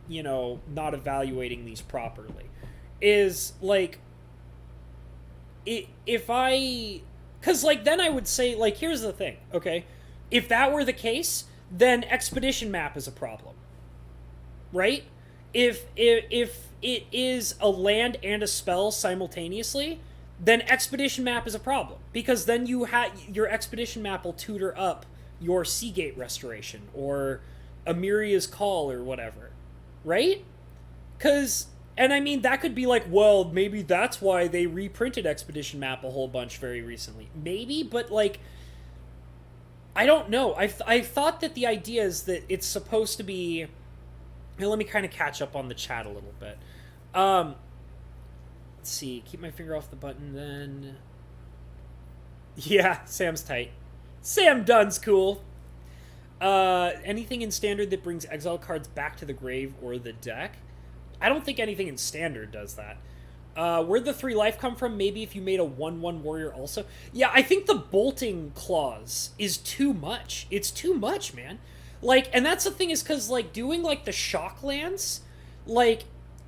you know, not evaluating these properly. Is, like, if I... Because, like, then I would say, like, here's the thing, okay? If that were the case, then Expedition Map is a problem. Right? If it is a land and a spell simultaneously, then Expedition Map is a problem. Because then your Expedition Map will tutor up your Seagate Restoration, or Amiria's Call, or whatever. Right? Because... And I mean, that could be like, well, maybe that's why they reprinted Expedition Map a whole bunch very recently. Maybe, but, like, I don't know. I thought that the idea is that it's supposed to be... Now, let me kind of catch up on the chat a little bit. Let's see. Keep my finger off the button, then... Yeah, Sam's tight. Sam Dunn's cool. Anything in Standard that brings exile cards back to the grave or the deck? I don't think anything in Standard does that. Where'd the 3 life come from? Maybe if you made a 1/1 warrior also. Yeah, I think the bolting clause is too much. It's too much, man. Like, and that's the thing, is because, like, doing, like, the shock lands, like,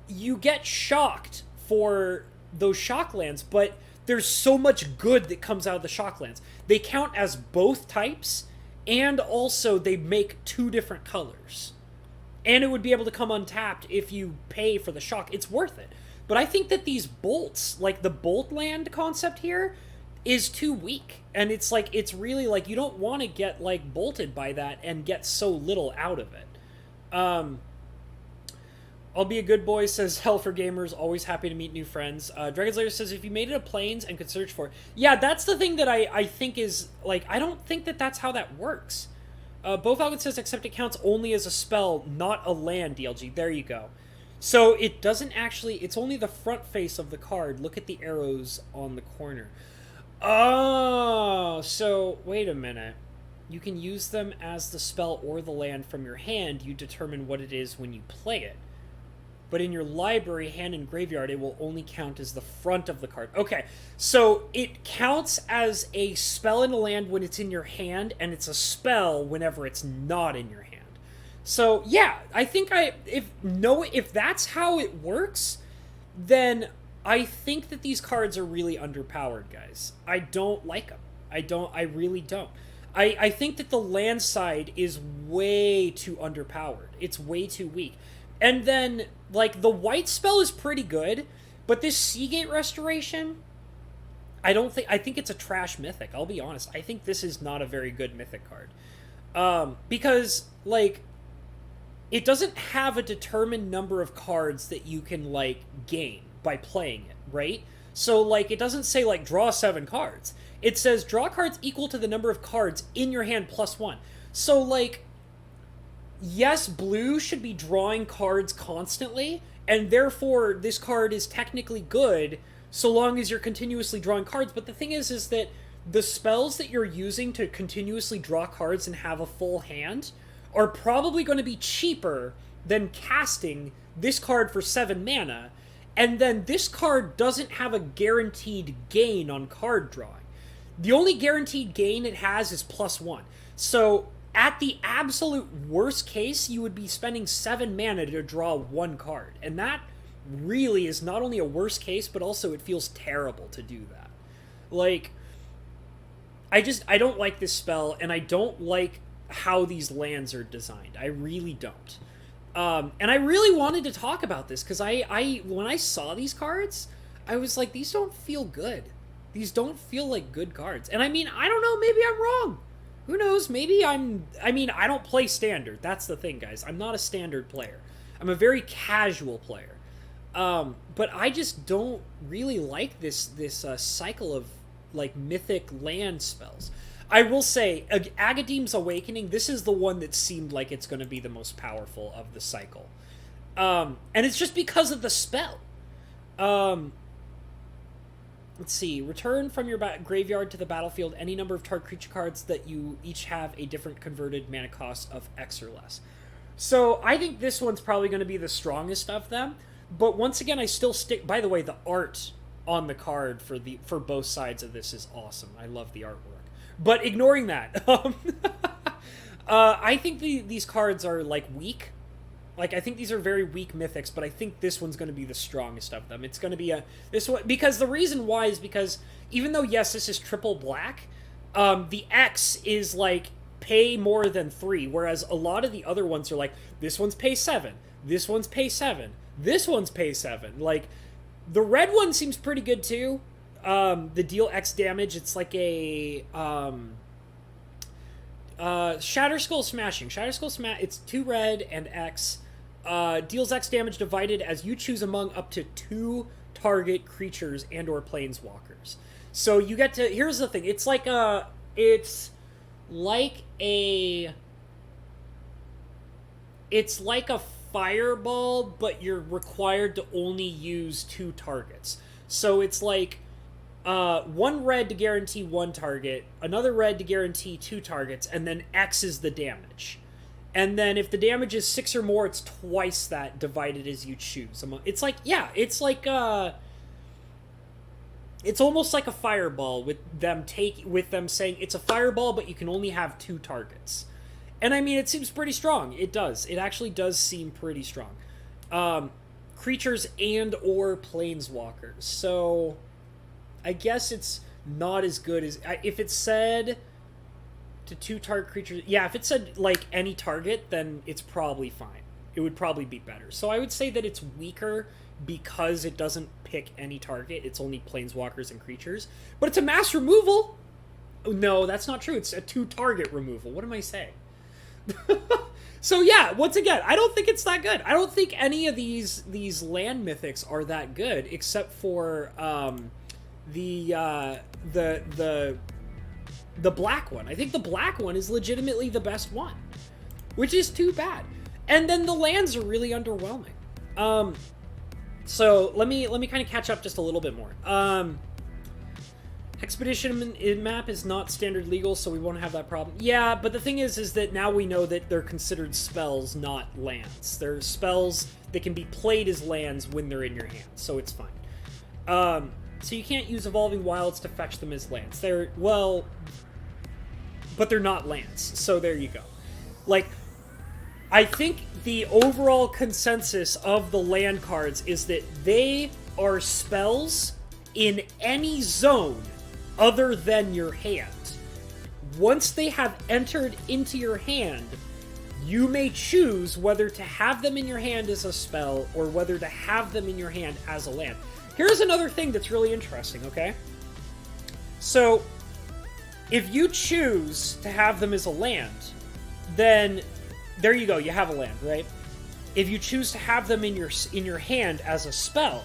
you get shocked for those shock lands, but there's so much good that comes out of the shock lands. They count as both types, and also they make 2 different colors. And it would be able to come untapped if you pay for the shock. It's worth it. But I think that these bolts, like the bolt land concept here, is too weak. And it's like, it's really like, you don't want to get, like, bolted by that and get so little out of it. I'll be a good boy, says Hell for Gamers, always happy to meet new friends. Dragon Slayer says, if you made it a plains and could search for it. Yeah, that's the thing that I think is, like, I don't think that that's how that works. Bo Falcon says, except it counts only as a spell, not a land, DLG. There you go. So it doesn't actually... It's only the front face of the card. Look at the arrows on the corner. Oh, so wait a minute. You can use them as the spell or the land from your hand. You determine what it is when you play it. But in your library, hand, and graveyard, it will only count as the front of the card. Okay, so it counts as a spell in a land when it's in your hand, and it's a spell whenever it's not in your hand. So yeah, I think if that's how it works, then I think that these cards are really underpowered, guys. I don't like them. I really don't. I think that the land side is way too underpowered. It's way too weak. And then, like, the white spell is pretty good, but this Seagate Restoration, I think it's a trash mythic, I'll be honest. I think this is not a very good mythic card. Because, like, it doesn't have a determined number of cards that you can, like, gain by playing it, right? So, like, it doesn't say, like, draw 7 cards. It says draw cards equal to the number of cards in your hand plus 1. So, like... Yes, blue should be drawing cards constantly, and therefore this card is technically good so long as you're continuously drawing cards. But the thing is that the spells that you're using to continuously draw cards and have a full hand are probably going to be cheaper than casting this card for 7 mana, and then this card doesn't have a guaranteed gain on card drawing. The only guaranteed gain it has is +1. So... at the absolute worst case, you would be spending 7 mana to draw 1 card. And that really is not only a worst case, but also it feels terrible to do that. Like, I don't like this spell, and I don't like how these lands are designed. I really don't. And I really wanted to talk about this, because when I saw these cards, I was like, these don't feel good. These don't feel like good cards. And I mean, I don't know, maybe I'm wrong. Who knows? Maybe I don't play Standard. That's the thing, guys. I'm not a Standard player. I'm a very casual player. But I just don't really like this cycle of, like, mythic land spells. I will say, Agadeem's Awakening, this is the one that seemed like it's going to be the most powerful of the cycle. And it's just because of the spell. Let's see. Return from your graveyard to the battlefield any number of target creature cards that you each have a different converted mana cost of X or less. So I think this one's probably going to be the strongest of them. But once again, I still stick... By the way, the art on the card for both sides of this is awesome. I love the artwork. But ignoring that, I think these cards are, like, weak. Like, I think these are very weak mythics, but I think this one's going to be the strongest of them. It's going to be this one, because the reason why is because even though, yes, this is triple black, the X is, like, pay more than 3, whereas a lot of the other ones are like, this one's pay 7, this one's pay 7, this one's pay 7. Like, the red one seems pretty good, too. The deal X damage, it's like a, Shatter Skull Smashing. Shatter Skull Smash, it's 2 red and X. Deals X damage divided as you choose among up to 2 target creatures and or planeswalkers. So you get to... Here's the thing. It's like a... It's like a fireball, but you're required to only use 2 targets. So it's like... 1 red to guarantee 1 target, another red to guarantee 2 targets, and then X is the damage. And then if the damage is 6 or more, it's twice that divided as you choose. It's like, yeah, it's like, it's almost like a fireball with them saying it's a fireball, but you can only have 2 targets. And I mean, it seems pretty strong. It does. It actually does seem pretty strong. Creatures and or planeswalkers. So... I guess it's not as good as... If it said to 2 target creatures... Yeah, if it said, like, any target, then it's probably fine. It would probably be better. So I would say that it's weaker because it doesn't pick any target. It's only planeswalkers and creatures. But it's a mass removal! No, that's not true. It's a 2-target removal. What am I saying? So yeah, once again, I don't think it's that good. I don't think any of these land mythics are that good, except for... the the black one. I think the black one is legitimately the best one, which is too bad. And then the lands are really underwhelming. So let me kind of catch up just a little bit more. Expedition in map is not standard legal, so we won't have that problem. Yeah, but the thing is that now we know that they're considered spells, not lands. They're spells that can be played as lands when they're in your hand, so it's fine. So you can't use Evolving Wilds to fetch them as lands. They're, well, but they're not lands, so there you go. Like, I think the overall consensus of the land cards is that they are spells in any zone other than your hand. Once they have entered into your hand, you may choose whether to have them in your hand as a spell or whether to have them in your hand as a land. Here's another thing that's really interesting, okay? So, if you choose to have them as a land, then there you go, you have a land, right? If you choose to have them in your hand as a spell,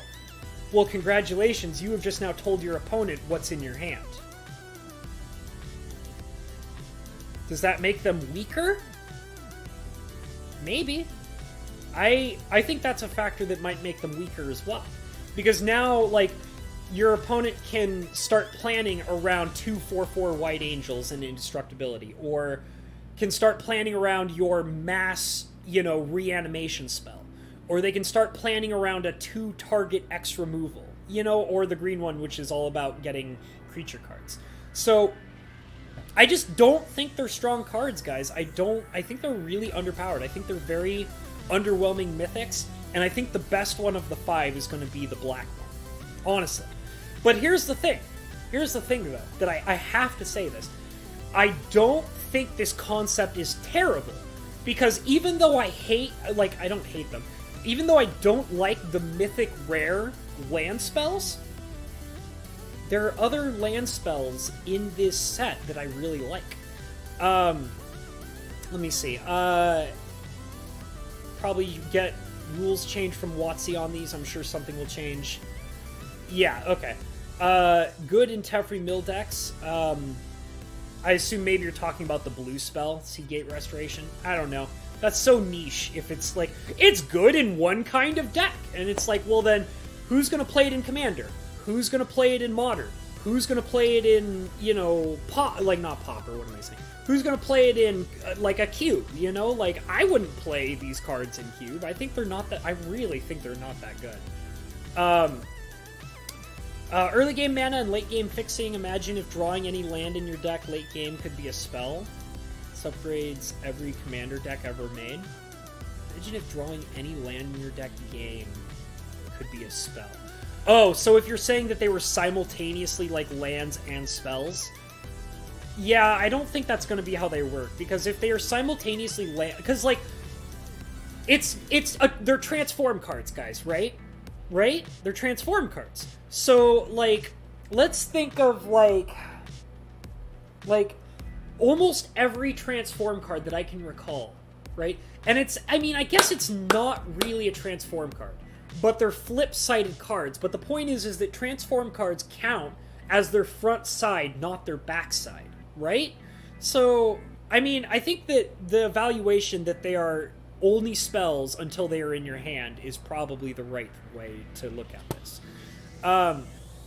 well, congratulations, you have just now told your opponent what's in your hand. Does that make them weaker? Maybe. I think that's a factor that might make them weaker as well. Because now, like, your opponent can start planning around 2/4/4 White Angels and Indestructibility, or can start planning around your mass, reanimation spell. Or they can start planning around a 2-target X removal, or the green one, which is all about getting creature cards. So, I just don't think they're strong cards, guys. I think they're really underpowered. I think they're very underwhelming mythics, and I think the best one of the 5 is going to be the black one. Honestly. But here's the thing. Here's the thing, though, that I have to say this. I don't think this concept is terrible, because even though I don't hate them, even though I don't like the mythic rare land spells, there are other land spells in this set that I really like. Let me see. Probably get rules changed from WotC on these. I'm sure something will change. Yeah, okay. Good in Teferi Mill decks. I assume maybe you're talking about the blue spell, Seagate Restoration. I don't know. That's so niche if it's like, it's good in one kind of deck. And it's like, well then, who's going to play it in Commander? Who's going to play it in Modern? Who's going to play it in, not Pauper, what am I saying? Who's going to play it in, a Cube, Like, I wouldn't play these cards in Cube. I really think they're not that good. Early game mana and late game fixing. Imagine if drawing any land in your deck late game could be a spell. This upgrades every Commander deck ever made. Imagine if drawing any land in your deck game could be a spell. Oh, so if you're saying that they were simultaneously like lands and spells, yeah, I don't think that's going to be how they work, because if they are simultaneously because they're transform cards, guys, right? They're transform cards. So let's think of like almost every transform card that I can recall, right? And I guess it's not really a transform card, but they're flip-sided cards. But the point is that transform cards count as their front side, not their back side, right? So, I think that the evaluation that they are only spells until they are in your hand is probably the right way to look at this.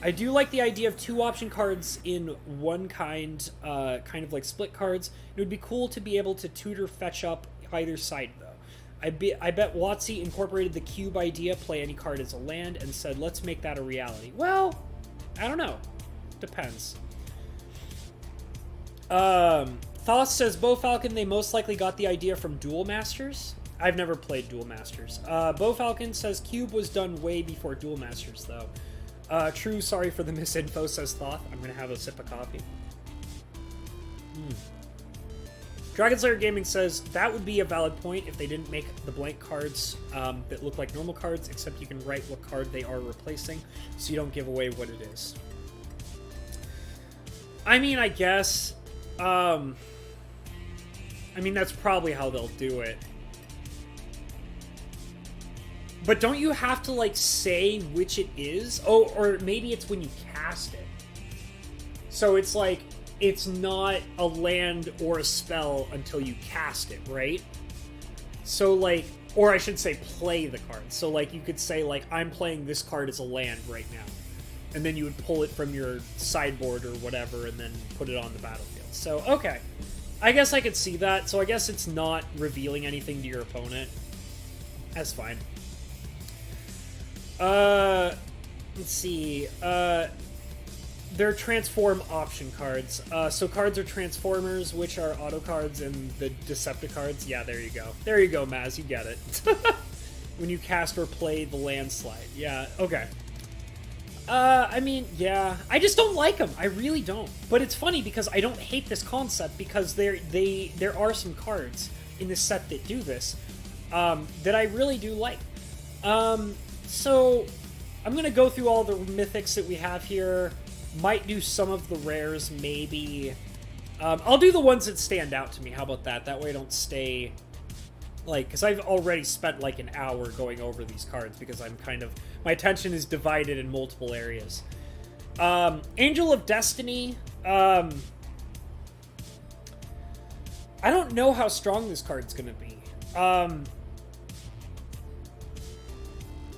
I do like the idea of 2 option cards in one kind of like split cards. It would be cool to be able to tutor fetch up either side, though. I bet WotC incorporated the cube idea, play any card as a land, and said, let's make that a reality. Well, I don't know. Depends. Thoth says, Bo Falcon, they most likely got the idea from Duel Masters. I've never played Duel Masters. Bo Falcon says, Cube was done way before Duel Masters, though. True, sorry for the misinfo, says Thoth. I'm gonna have a sip of coffee. Dragon Slayer Gaming says, that would be a valid point if they didn't make the blank cards that look like normal cards, except you can write what card they are replacing, so you don't give away what it is. I guess... that's probably how they'll do it. But don't you have to, say which it is? Oh, or maybe it's when you cast it. So it's like, it's not a land or a spell until you cast it, right? So, like, or I should say play the card. So, like, you could say, like, I'm playing this card as a land right now. And then you would pull it from your sideboard or whatever and then put it on the battlefield. So, okay. I guess I could see that. So I guess it's not revealing anything to your opponent. That's fine. Let's see. They're transform option cards. So cards are transformers, which are auto cards, and the Decepticards. Yeah, there you go. There you go, Maz. You get it. When you cast or play the landslide. Yeah, okay. I mean, yeah. I just don't like them. I really don't. But it's funny because I don't hate this concept because there are some cards in this set that do this that I really do like. So I'm going to go through all the mythics that we have here. Might do some of the rares, maybe. I'll do the ones that stand out to me. How about that? That way I don't stay... Like, because I've already spent like an hour going over these cards because I'm kind of... My attention is divided in multiple areas. Angel of Destiny. I don't know how strong this card's going to be.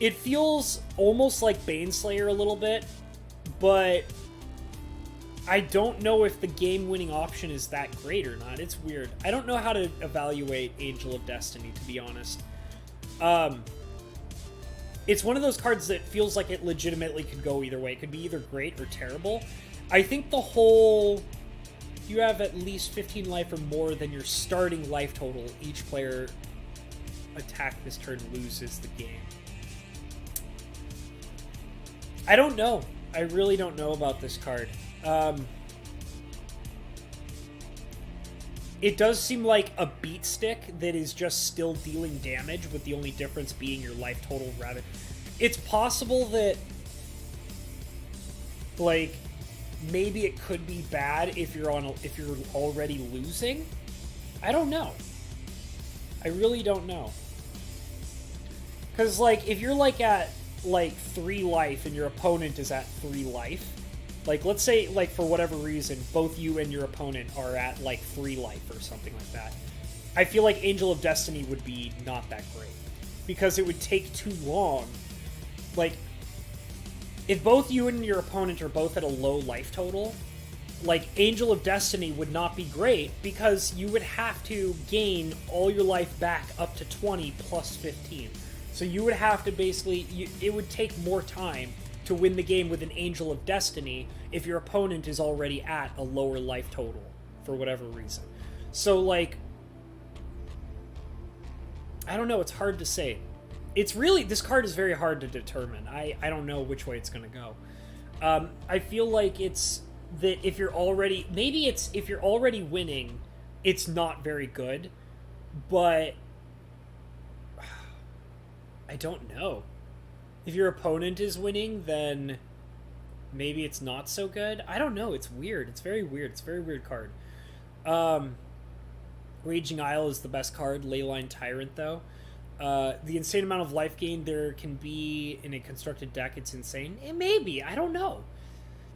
It feels almost like Baneslayer a little bit, but I don't know if the game-winning option is that great or not. It's weird. I don't know how to evaluate Angel of Destiny, to be honest. It's one of those cards that feels like it legitimately could go either way. It could be either great or terrible. I think the whole... You have at least 15 life or more than your starting life total. Each player attack this turn loses the game. I don't know. I really don't know about this card. It does seem like a beat stick that is just still dealing damage, with the only difference being your life total rather. It's possible that, like, maybe it could be bad if you're already losing. I don't know. I really don't know. Because, like, if you're, like, at, like, 3 life and your opponent is at 3 life, like, let's say, like, for whatever reason, both you and your opponent are at, like, 3 life or something like that. I feel like Angel of Destiny would be not that great. Because it would take too long. Like, if both you and your opponent are both at a low life total, like, Angel of Destiny would not be great because you would have to gain all your life back up to 20 plus 15. So you would have to basically... it would take more time to win the game with an Angel of Destiny if your opponent is already at a lower life total for whatever reason. So, like, I don't know, it's hard to say. It's really, this card is very hard to determine. I don't know which way it's going to go. I feel like it's that if you're already, maybe it's, if you're already winning, it's not very good, but I don't know. If your opponent is winning, then maybe it's not so good. I don't know. It's weird. It's very weird. It's a very weird card. Raging Isle is the best card. Leyline Tyrant, though. The insane amount of life gain there can be in a constructed deck, it's insane. It may be. I don't know.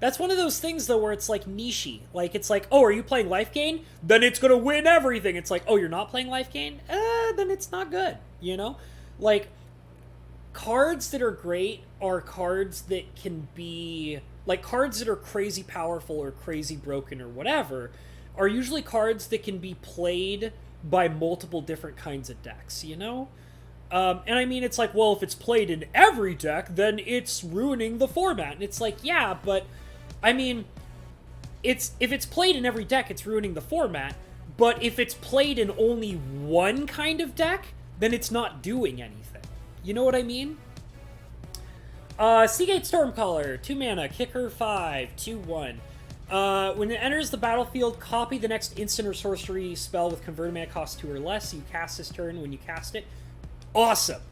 That's one of those things, though, where it's like niche-y. Like, it's like, oh, are you playing life gain? Then it's going to win everything. It's like, oh, you're not playing life gain? Then it's not good, you know? Like, cards that are great are cards that can be... Like, cards that are crazy powerful or crazy broken or whatever are usually cards that can be played by multiple different kinds of decks, you know? And I mean, it's like, well, if it's played in every deck, then it's ruining the format. And it's like, yeah, but, I mean, if it's played in every deck, it's ruining the format. But if it's played in only one kind of deck, then it's not doing anything. You know what I mean? Seagate Stormcaller, 2 mana, kicker 5, 2/1. When it enters the battlefield, copy the next instant or sorcery spell with converted mana cost 2 or less. You cast this turn when you cast it. Awesome.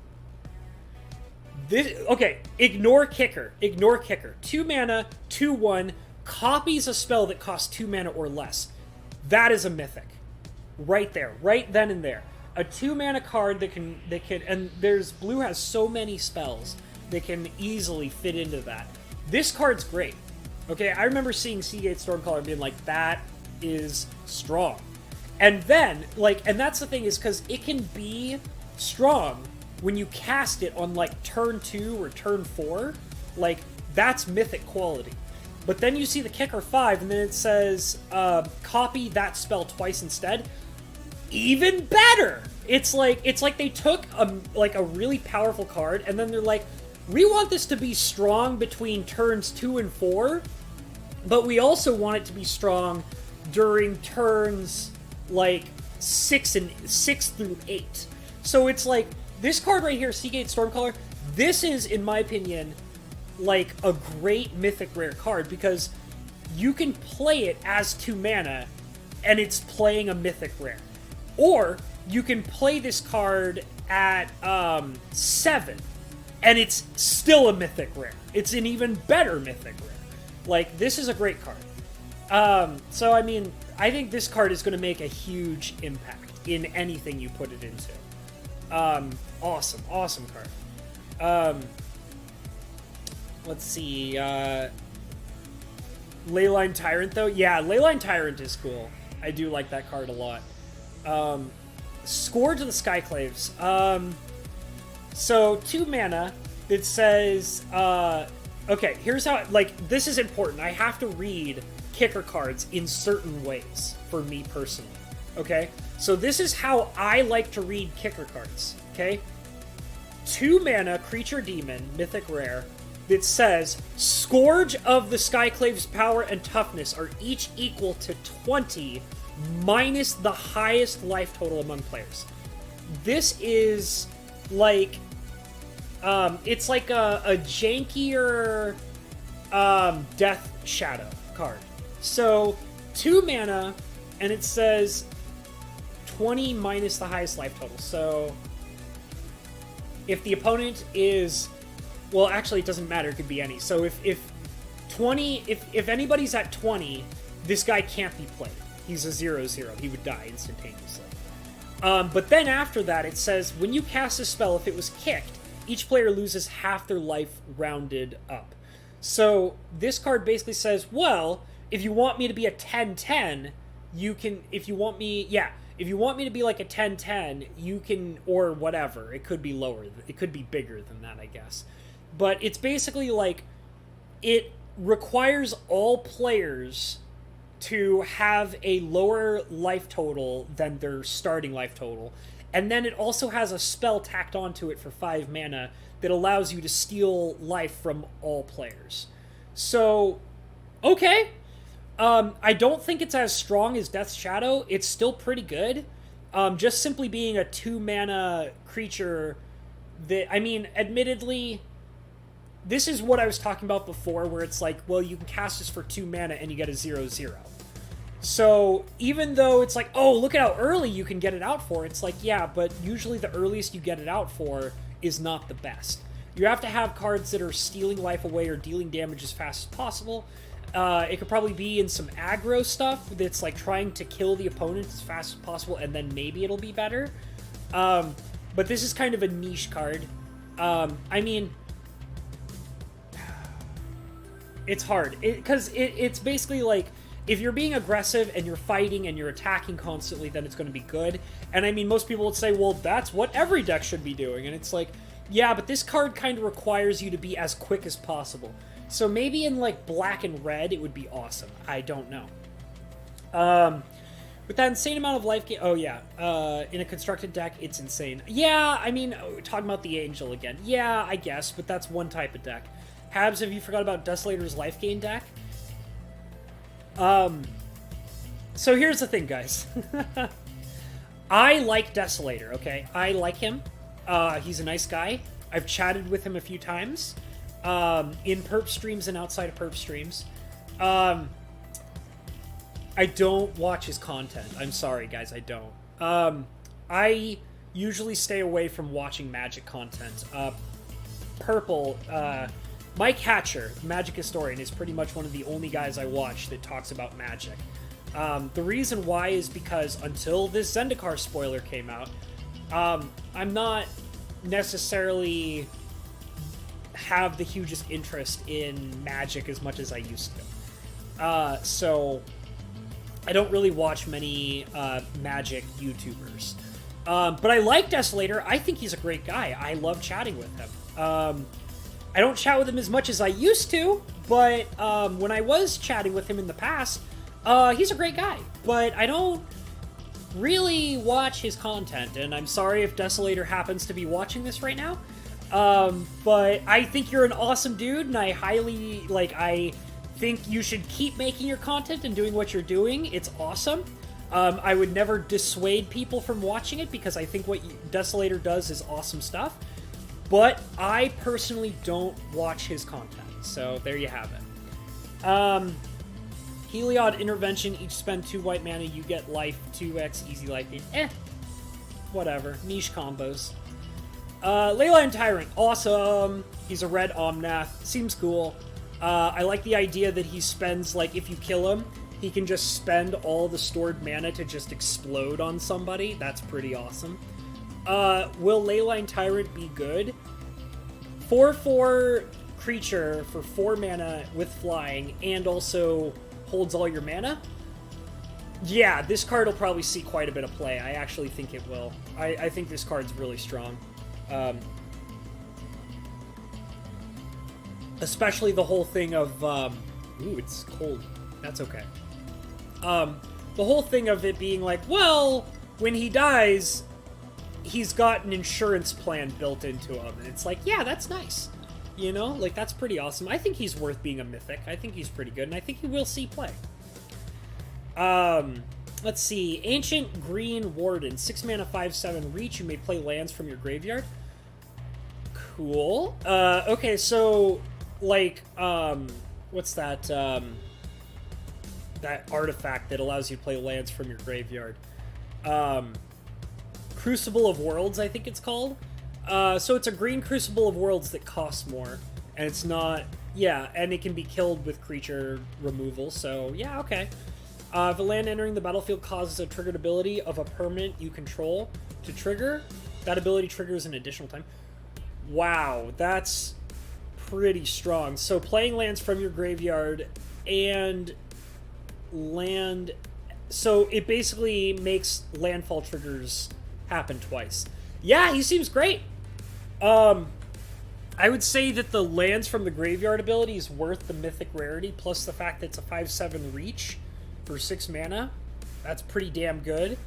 Okay, ignore kicker. Ignore kicker. 2 mana, 2/1, copies a spell that costs 2 mana or less. That is a mythic. Right there. Right then and there. A 2 mana card that can, and blue has so many spells that can easily fit into that. This card's great. Okay, I remember seeing Seagate Stormcaller and being like, that is strong. And then, like, and that's the thing is because it can be strong when you cast it on, like, turn 2 or turn 4. Like, that's mythic quality. But then you see the kicker 5, and then it says, copy that spell twice instead. Even better! It's like they took a really powerful card, and then they're like, we want this to be strong between turns 2 and 4, but we also want it to be strong during turns, like, 6 through 8. So it's like, this card right here, Seagate Stormcaller, this is, in my opinion, like, a great mythic rare card, because you can play it as 2 mana, and it's playing a mythic rare. Or, you can play this card at 7, and it's still a mythic rare. It's an even better mythic rare. Like, this is a great card. So, I mean, I think this card is going to make a huge impact in anything you put it into. Awesome card. Let's see, Leyline Tyrant, though? Yeah, Leyline Tyrant is cool. I do like that card a lot. Scourge of the Skyclaves. So, 2 mana, it says, okay, here's how, like, this is important. I have to read kicker cards in certain ways, for me personally, okay? So this is how I like to read kicker cards, okay? 2 mana, creature demon, mythic rare, that says, Scourge of the Skyclave's power and toughness are each equal to 20 minus the highest life total among players. This is, like, it's like a jankier Death Shadow card. So, 2 mana, and it says 20 minus the highest life total. So, if the opponent is... Well, actually, it doesn't matter. It could be any. So, if anybody's at 20, this guy can't be played. He's a 0/0. He would die instantaneously. But then after that, it says, when you cast a spell, if it was kicked, each player loses half their life rounded up. So this card basically says, well, if you want me to be a 10/10, you can, if you want me to be like a 10/10, you can, or whatever. It could be lower. It could be bigger than that, I guess. But it's basically like, it requires all players to have a lower life total than their starting life total. And then it also has a spell tacked onto it for 5 mana that allows you to steal life from all players. So, okay. I don't think it's as strong as Death's Shadow. It's still pretty good. Just simply being a 2 mana creature that, I mean, admittedly, this is what I was talking about before, where it's like, well, you can cast this for 2 mana and you get a 0/0. So, even though it's like, oh, look at how early you can get it out for, it's like, yeah, but usually the earliest you get it out for is not the best. You have to have cards that are stealing life away or dealing damage as fast as possible. It could probably be in some aggro stuff that's like trying to kill the opponent as fast as possible, and then maybe it'll be better. But this is kind of a niche card. I mean, it's hard. Because it's basically like, if you're being aggressive and you're fighting and you're attacking constantly, then it's going to be good. And I mean, most people would say, well, that's what every deck should be doing. And it's like, yeah, but this card kind of requires you to be as quick as possible. So maybe in, like, black and red, it would be awesome. I don't know. With that insane amount of life gain... Oh, yeah. In a constructed deck, it's insane. Yeah, I mean, talking about the Angel again. Yeah, I guess, but that's one type of deck. Habs, have you forgot about Desolator's life gain deck? So here's the thing, guys. I like Desolator, okay? I like him. He's a nice guy. I've chatted with him a few times. In perp streams and outside of perp streams. I don't watch his content. I'm sorry, guys, I don't. I usually stay away from watching Magic content. Purple, Mike Hatcher, Magic Historian, is pretty much one of the only guys I watch that talks about Magic. The reason why is because until this Zendikar spoiler came out, I'm not necessarily have the hugest interest in Magic as much as I used to. So I don't really watch many Magic YouTubers. But I like Desolator. I think he's a great guy. I love chatting with him. I don't chat with him as much as I used to, but when I was chatting with him in the past, he's a great guy. But I don't really watch his content, and I'm sorry if Desolator happens to be watching this right now. But I think you're an awesome dude, and I think you should keep making your content and doing what you're doing. It's awesome. I would never dissuade people from watching it because I think what Desolator does is awesome stuff. But I personally don't watch his content. So there you have it. Heliod Intervention. Each spend 2 white mana. You get life. 2x easy life gain. Whatever. Niche combos. Leyline Tyrant. Awesome. He's a red Omnath. Seems cool. I like the idea that he spends, like, if you kill him, he can just spend all the stored mana to just explode on somebody. That's pretty awesome. Will Leyline Tyrant be good? 4/4 creature for 4 mana with flying and also holds all your mana? Yeah, this card will probably see quite a bit of play. I actually think it will. I think this card's really strong. Especially the whole thing of... ooh, it's cold. That's okay. The whole thing of it being like, well, when he dies, he's got an insurance plan built into him. And it's like, yeah, that's nice. You know? Like, that's pretty awesome. I think he's worth being a mythic. I think he's pretty good, and I think he will see play. Let's see. Ancient Green Warden. 6 mana, 5/7 reach. You may play lands from your graveyard. Cool. Okay, so, like, what's that, that artifact that allows you to play lands from your graveyard? Crucible of Worlds, I think it's called. So it's a green Crucible of Worlds that costs more, and it's not... Yeah, and it can be killed with creature removal, so yeah, okay. If a land entering the battlefield causes a triggered ability of a permanent you control to trigger, that ability triggers an additional time. Wow, that's pretty strong. So playing lands from your graveyard and land... So it basically makes landfall triggers happen twice. Yeah, he seems great. I would say that the lands from the graveyard ability is worth the mythic rarity, plus the fact that it's a 5/7 reach for 6 mana. That's pretty damn good.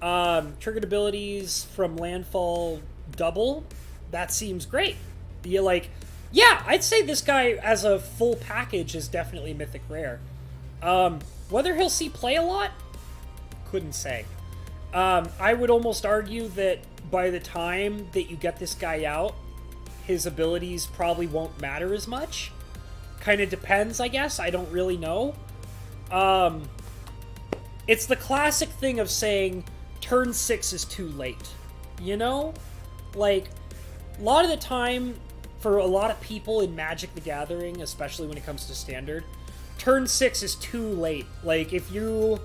Triggered abilities from landfall double. That seems great. Yeah, I'd say this guy as a full package is definitely mythic rare. Whether he'll see play a lot, couldn't say. I would almost argue that by the time that you get this guy out, his abilities probably won't matter as much. Kind of depends, I guess. I don't really know. It's the classic thing of saying turn 6 is too late. You know? Like, a lot of the time, for a lot of people in Magic the Gathering, especially when it comes to Standard, turn 6 is too late. Like, if you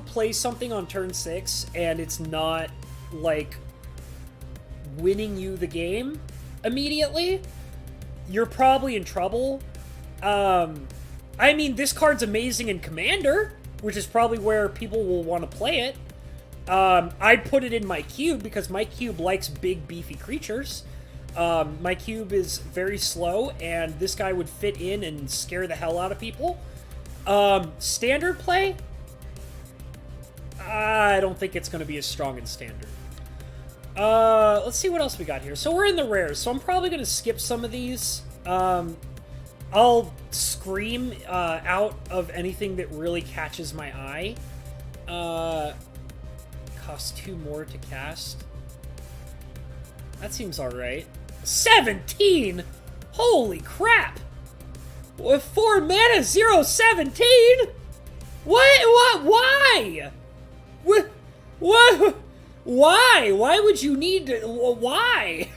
play something on turn 6 and it's not, like, winning you the game immediately, you're probably in trouble. I mean, this card's amazing in Commander, which is probably where people will want to play it. I'd put it in my cube because my cube likes big, beefy creatures. My cube is very slow, and this guy would fit in and scare the hell out of people. Standard play? I don't think it's going to be as strong in Standard. Let's see what else we got here. So we're in the rares, so I'm probably going to skip some of these. I'll scream out of anything that really catches my eye. Costs 2 more to cast. That seems alright. 17?! Holy crap! With 4 mana, 0/17?! What? Why? What? Why? Why would you need to... Why?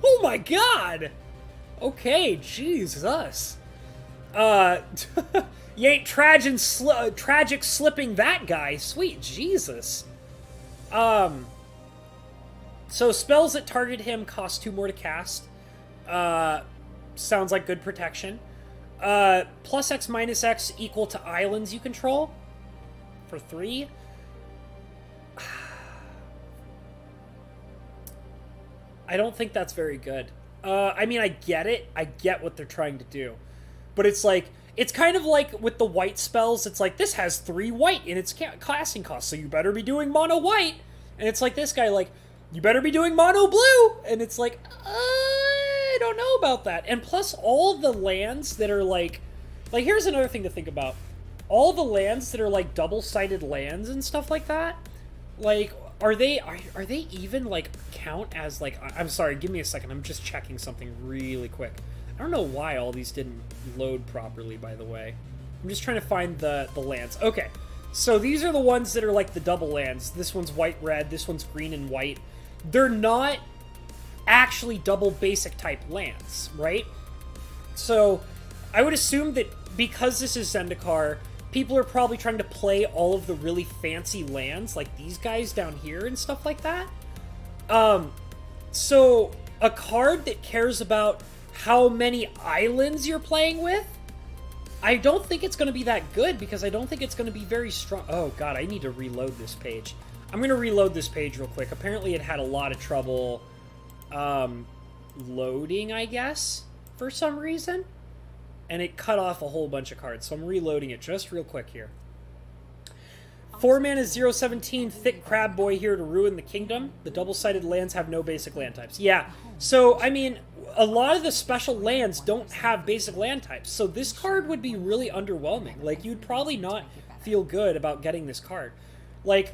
Oh my god! Okay, Jesus. You ain't tragic slipping that guy. Sweet Jesus. So spells that target him cost 2 more to cast. Sounds like good protection. Plus X minus X equal to islands you control for 3. I don't think that's very good. I mean, I get it. I get what they're trying to do. But it's like, it's kind of like with the white spells, it's like, this has 3 white in its casting cost, so you better be doing mono white. And it's like this guy, like, you better be doing mono blue. And it's like, I don't know about that. And plus, all the lands that are like, here's another thing to think about. All the lands that are like double-sided lands and stuff like that, like, are they even like count as like, I'm sorry, give me a second, I'm just checking something really quick. I don't know why all these didn't load properly, by the way. I'm just trying to find the lands. Okay, so these are the ones that are like the double lands. This one's white-red, this one's green and white. They're not actually double basic type lands, right? So I would assume that because this is Zendikar, people are probably trying to play all of the really fancy lands, like these guys down here and stuff like that. So a card that cares about how many islands you're playing with, I don't think it's going to be that good, because I don't think it's going to be very strong. Oh god, I need to reload this page. I'm going to reload this page real quick. Apparently it had a lot of trouble loading, I guess, for some reason. And it cut off a whole bunch of cards, so I'm reloading it just real quick here. 4 mana 0/17 thick crab boy here to ruin the kingdom. The double-sided lands have no basic land types. Yeah, so, I mean, a lot of the special lands don't have basic land types, so this card would be really underwhelming. Like, you'd probably not feel good about getting this card. Like,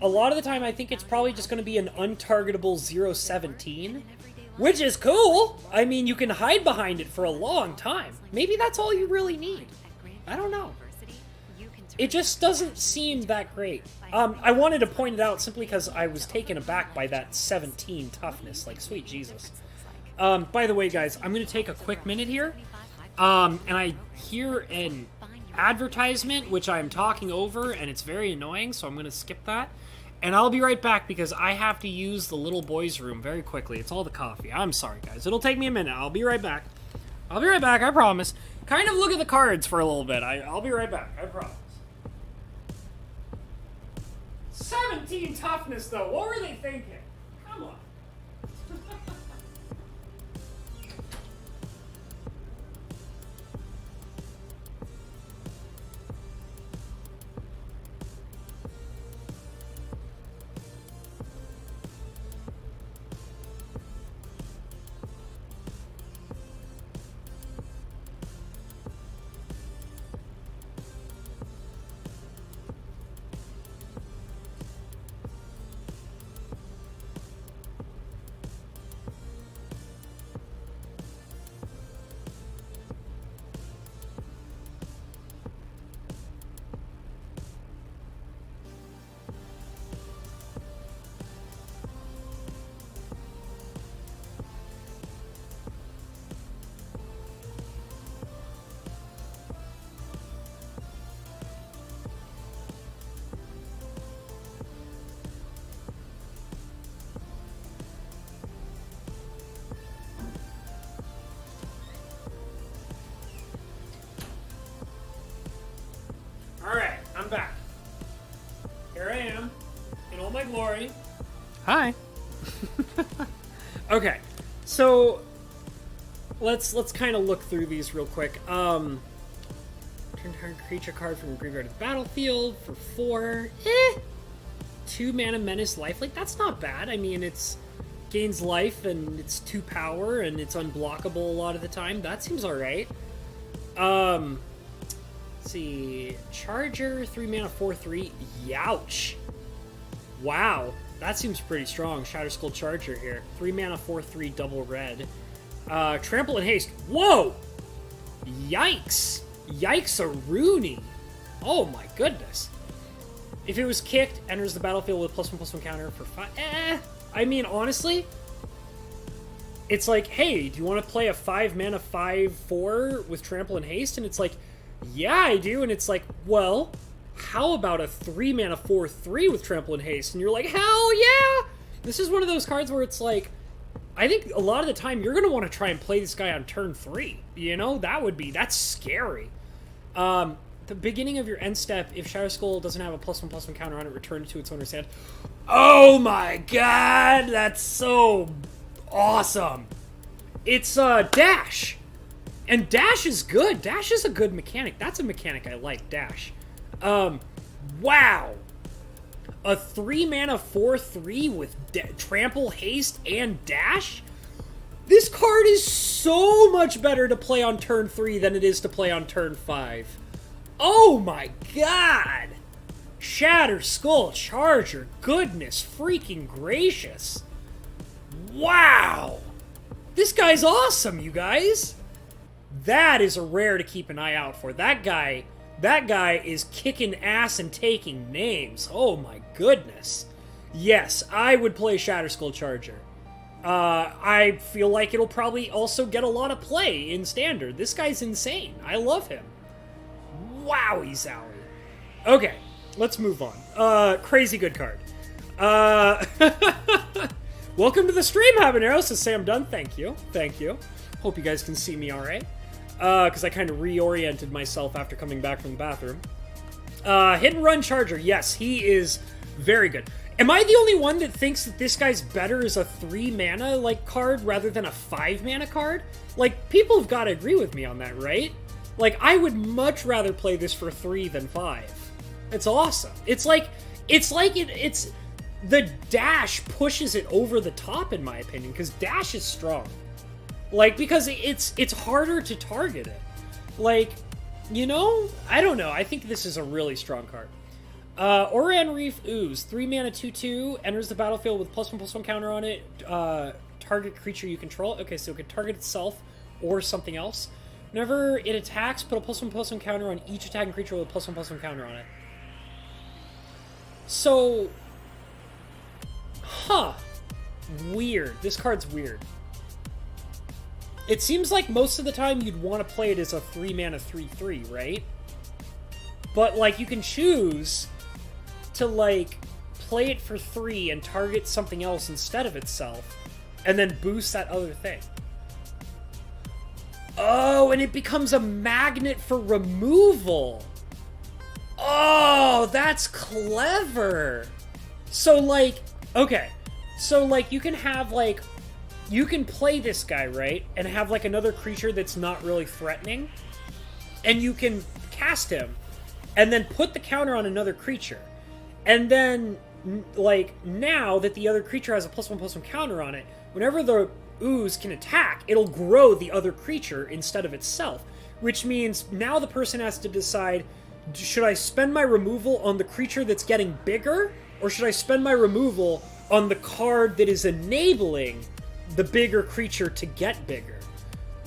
a lot of the time I think it's probably just going to be an untargetable 0/17. Which is cool. I mean, you can hide behind it for a long time. Maybe that's all you really need. I don't know. It just doesn't seem that great. I wanted to point it out simply because I was taken aback by that 17 toughness. Like, sweet Jesus. By the way, guys, I'm going to take a quick minute here. And I hear an advertisement, which I'm talking over, and it's very annoying, so I'm going to skip that. And I'll be right back because I have to use the little boy's room very quickly. It's all the coffee. I'm sorry, guys. It'll take me a minute. I'll be right back. I'll be right back, I promise. Kind of look at the cards for a little bit. I'll be right back, I promise. 17 toughness, though. What were they thinking? Come on. Alright, I'm back. Here I am, in all my glory. Hi. Okay, so let's kind of look through these real quick. Turn target creature card from the graveyard to the battlefield for 4. 2 mana menace lifelink. That's not bad. I mean, it's gains life and it's 2 power and it's unblockable a lot of the time. That seems alright. Let's see. Charger, 3 mana, 4/3. Youch. Wow. That seems pretty strong. Shatter Skull Charger here. 3 mana, 4/3, double red. Trample and Haste. Whoa! Yikes. Yikes-a-rooney. Oh my goodness. If it was kicked, enters the battlefield with +1/+1 counter for 5. I mean, honestly, it's like, hey, do you want to play a 5 mana 5/4 with Trample and Haste? And it's like, yeah, I do. And it's like, well, how about a 3 mana 4/3 with Trample and Haste? And you're like, hell yeah! This is one of those cards where it's like, I think a lot of the time you're going to want to try and play this guy on turn 3. You know, that's scary. The beginning of your end step, if Shadow Skull doesn't have a +1/+1 counter on it, return it to its owner's hand. Oh my god, that's so awesome. It's Dash. And Dash is good. Dash is a good mechanic. That's a mechanic I like, Dash. Wow. A 3-mana 4/3 with Trample, Haste, and Dash? This card is so much better to play on turn 3 than it is to play on turn 5. Oh my god! Shatter Skull Charger. Goodness freaking gracious. Wow! This guy's awesome, you guys! That is a rare to keep an eye out for. That guy is kicking ass and taking names. Oh my goodness. Yes, I would play Shatter Skull Charger. I feel like it'll probably also get a lot of play in Standard. This guy's insane. I love him. Wowie zowie. Okay, let's move on. Crazy good card. Welcome to the stream, Habanero, says Sam Dunn. Thank you. Thank you. Hope you guys can see me alright. Because I kind of reoriented myself after coming back from the bathroom. Hit and Run Charger. Yes, he is very good. Am I the only one that thinks that this guy's better as a 3-mana, like, card rather than a 5-mana card? Like, people have got to agree with me on that, right? Like, I would much rather play this for 3 than 5. It's awesome. It's the Dash pushes it over the top, in my opinion, because Dash is strong. Like, because it's harder to target it. Like, you know? I don't know. I think this is a really strong card. Oran Reef Ooze. 3-mana 2/2. Enters the battlefield with +1/+1 counter on it. Target creature you control. Okay, so it could target itself or something else. Whenever it attacks, put a +1/+1 counter on each attacking creature with a +1/+1 counter on it. So... Huh. Weird. This card's weird. It seems like most of the time you'd want to play it as a 3-mana 3/3, right? But, like, you can choose to, like, play it for 3 and target something else instead of itself, and then boost that other thing. Oh, and it becomes a magnet for removal! Oh, that's clever! So, like, okay. So, like, you can have, like... You can play this guy, right? And have, like, another creature that's not really threatening. And you can cast him. And then put the counter on another creature. And then, like, now that the other creature has a +1/+1 counter on it, whenever the ooze can attack, it'll grow the other creature instead of itself. Which means now the person has to decide, should I spend my removal on the creature that's getting bigger? Or should I spend my removal on the card that is enabling the bigger creature to get bigger?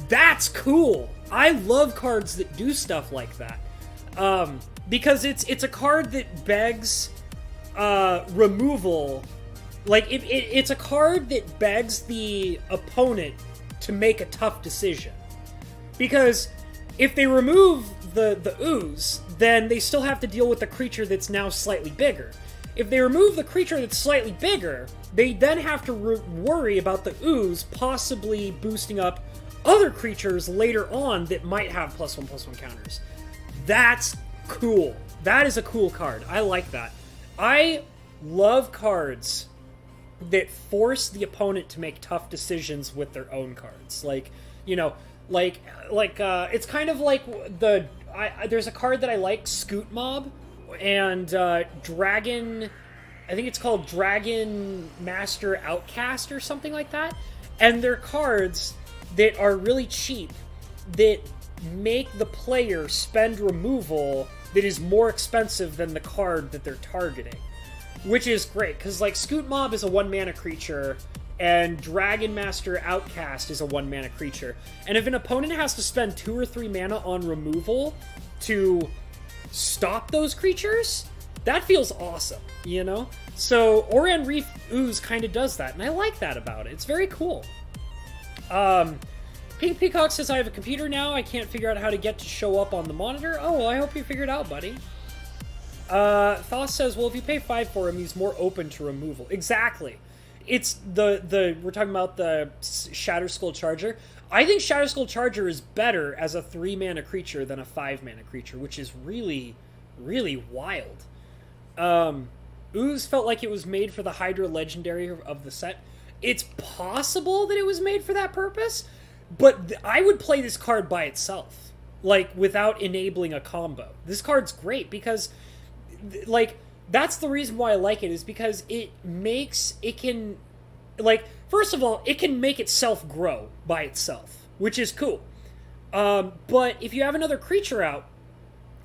That's cool. I love cards that do stuff like that. Because it's a card that begs removal. Like, it's a card that begs the opponent to make a tough decision. Because if they remove the ooze, then they still have to deal with the creature that's now slightly bigger. If they remove the creature that's slightly bigger, they then have to worry about the ooze possibly boosting up other creatures later on that might have +1/+1 counters. That's cool. That is a cool card. I like that. I love cards that force the opponent to make tough decisions with their own cards. Like, you know, it's kind of like there's a card that I like, Scoot Mob, and Dragon, I think it's called Dragon Master Outcast or something like that. And they're cards that are really cheap that make the player spend removal that is more expensive than the card that they're targeting. Which is great, because, like, Scoot Mob is a 1-mana creature, and Dragon Master Outcast is a 1-mana creature. And if an opponent has to spend 2 or 3 mana on removal to stop those creatures, that feels awesome, you know? So, Oran Reef Ooze kind of does that, and I like that about it. It's very cool. Pink Peacock says, I have a computer now. I can't figure out how to get to show up on the monitor. Oh, well, I hope you figured it out, buddy. Thoth says, well, if you pay 5 for him, he's more open to removal. Exactly. it's we're talking about the Shatter Skull Charger. I think Shatter Skull Charger is better as a 3-mana creature than a 5-mana creature, which is really, really wild. Ooze felt like it was made for the Hydra Legendary of the set. It's possible that it was made for that purpose, but I would play this card by itself, like, without enabling a combo. This card's great because, like, that's the reason why I like it, is because it can, like, first of all, it can make itself grow by itself, which is cool. But if you have another creature out,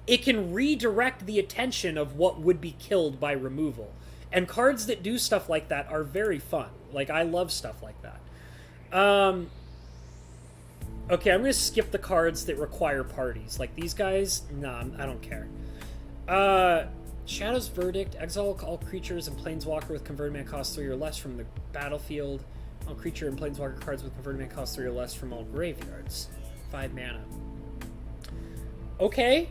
it can redirect the attention of what would be killed by removal. And cards that do stuff like that are very fun. Like, I love stuff like that. Okay, I'm going to skip the cards that require parties. Like, these guys, nah, I don't care. Shadow's Verdict. Exile all creatures and Planeswalker with converted mana cost 3 or less from the battlefield. All creature and Planeswalker cards with converted mana cost 3 or less from all graveyards. 5 mana. Okay.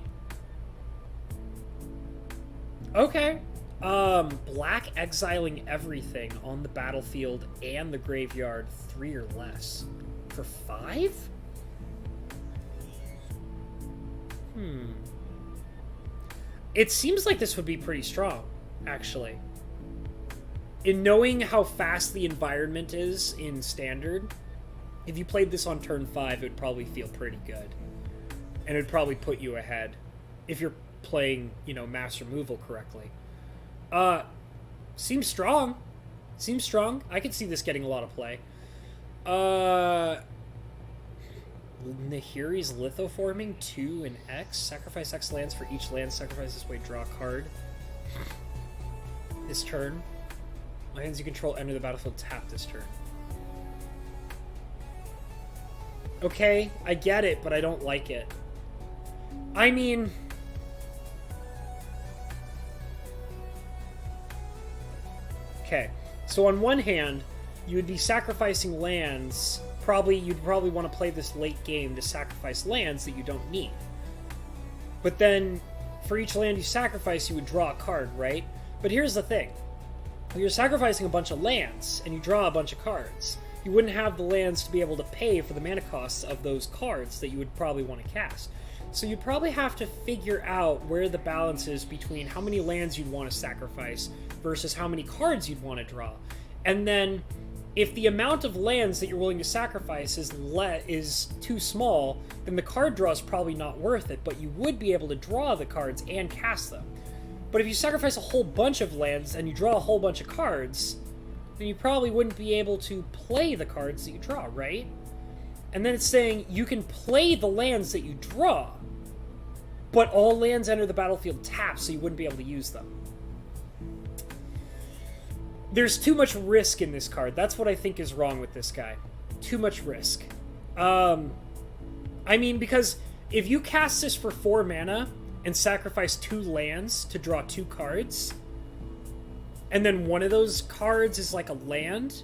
Okay. Black exiling everything on the battlefield and the graveyard 3 or less. For 5? It seems like this would be pretty strong, actually. In knowing how fast the environment is in Standard, if you played this on turn 5, it would probably feel pretty good. And it would probably put you ahead if you're playing, you know, mass removal correctly. Seems strong. Seems strong. I could see this getting a lot of play. Nahiri's Lithoforming, 2 and X. Sacrifice X lands for each land. Sacrifice this way, draw a card. This turn. Lands you control enter the battlefield, tap this turn. Okay, I get it, but I don't like it. I mean... Okay, so on one hand, you would be sacrificing lands. You'd probably want to play this late game to sacrifice lands that you don't need. But then, for each land you sacrifice, you would draw a card, right? But here's the thing. You're sacrificing a bunch of lands, and you draw a bunch of cards. You wouldn't have the lands to be able to pay for the mana costs of those cards that you would probably want to cast. So you'd probably have to figure out where the balance is between how many lands you'd want to sacrifice versus how many cards you'd want to draw. And then, if the amount of lands that you're willing to sacrifice is too small, then the card draw is probably not worth it, but you would be able to draw the cards and cast them. But if you sacrifice a whole bunch of lands and you draw a whole bunch of cards, then you probably wouldn't be able to play the cards that you draw, right? And then it's saying you can play the lands that you draw, but all lands enter the battlefield tapped, so you wouldn't be able to use them. There's too much risk in this card. That's what I think is wrong with this guy. Too much risk. I mean, because if you cast this for 4 mana and sacrifice 2 lands to draw 2 cards, and then one of those cards is like a land,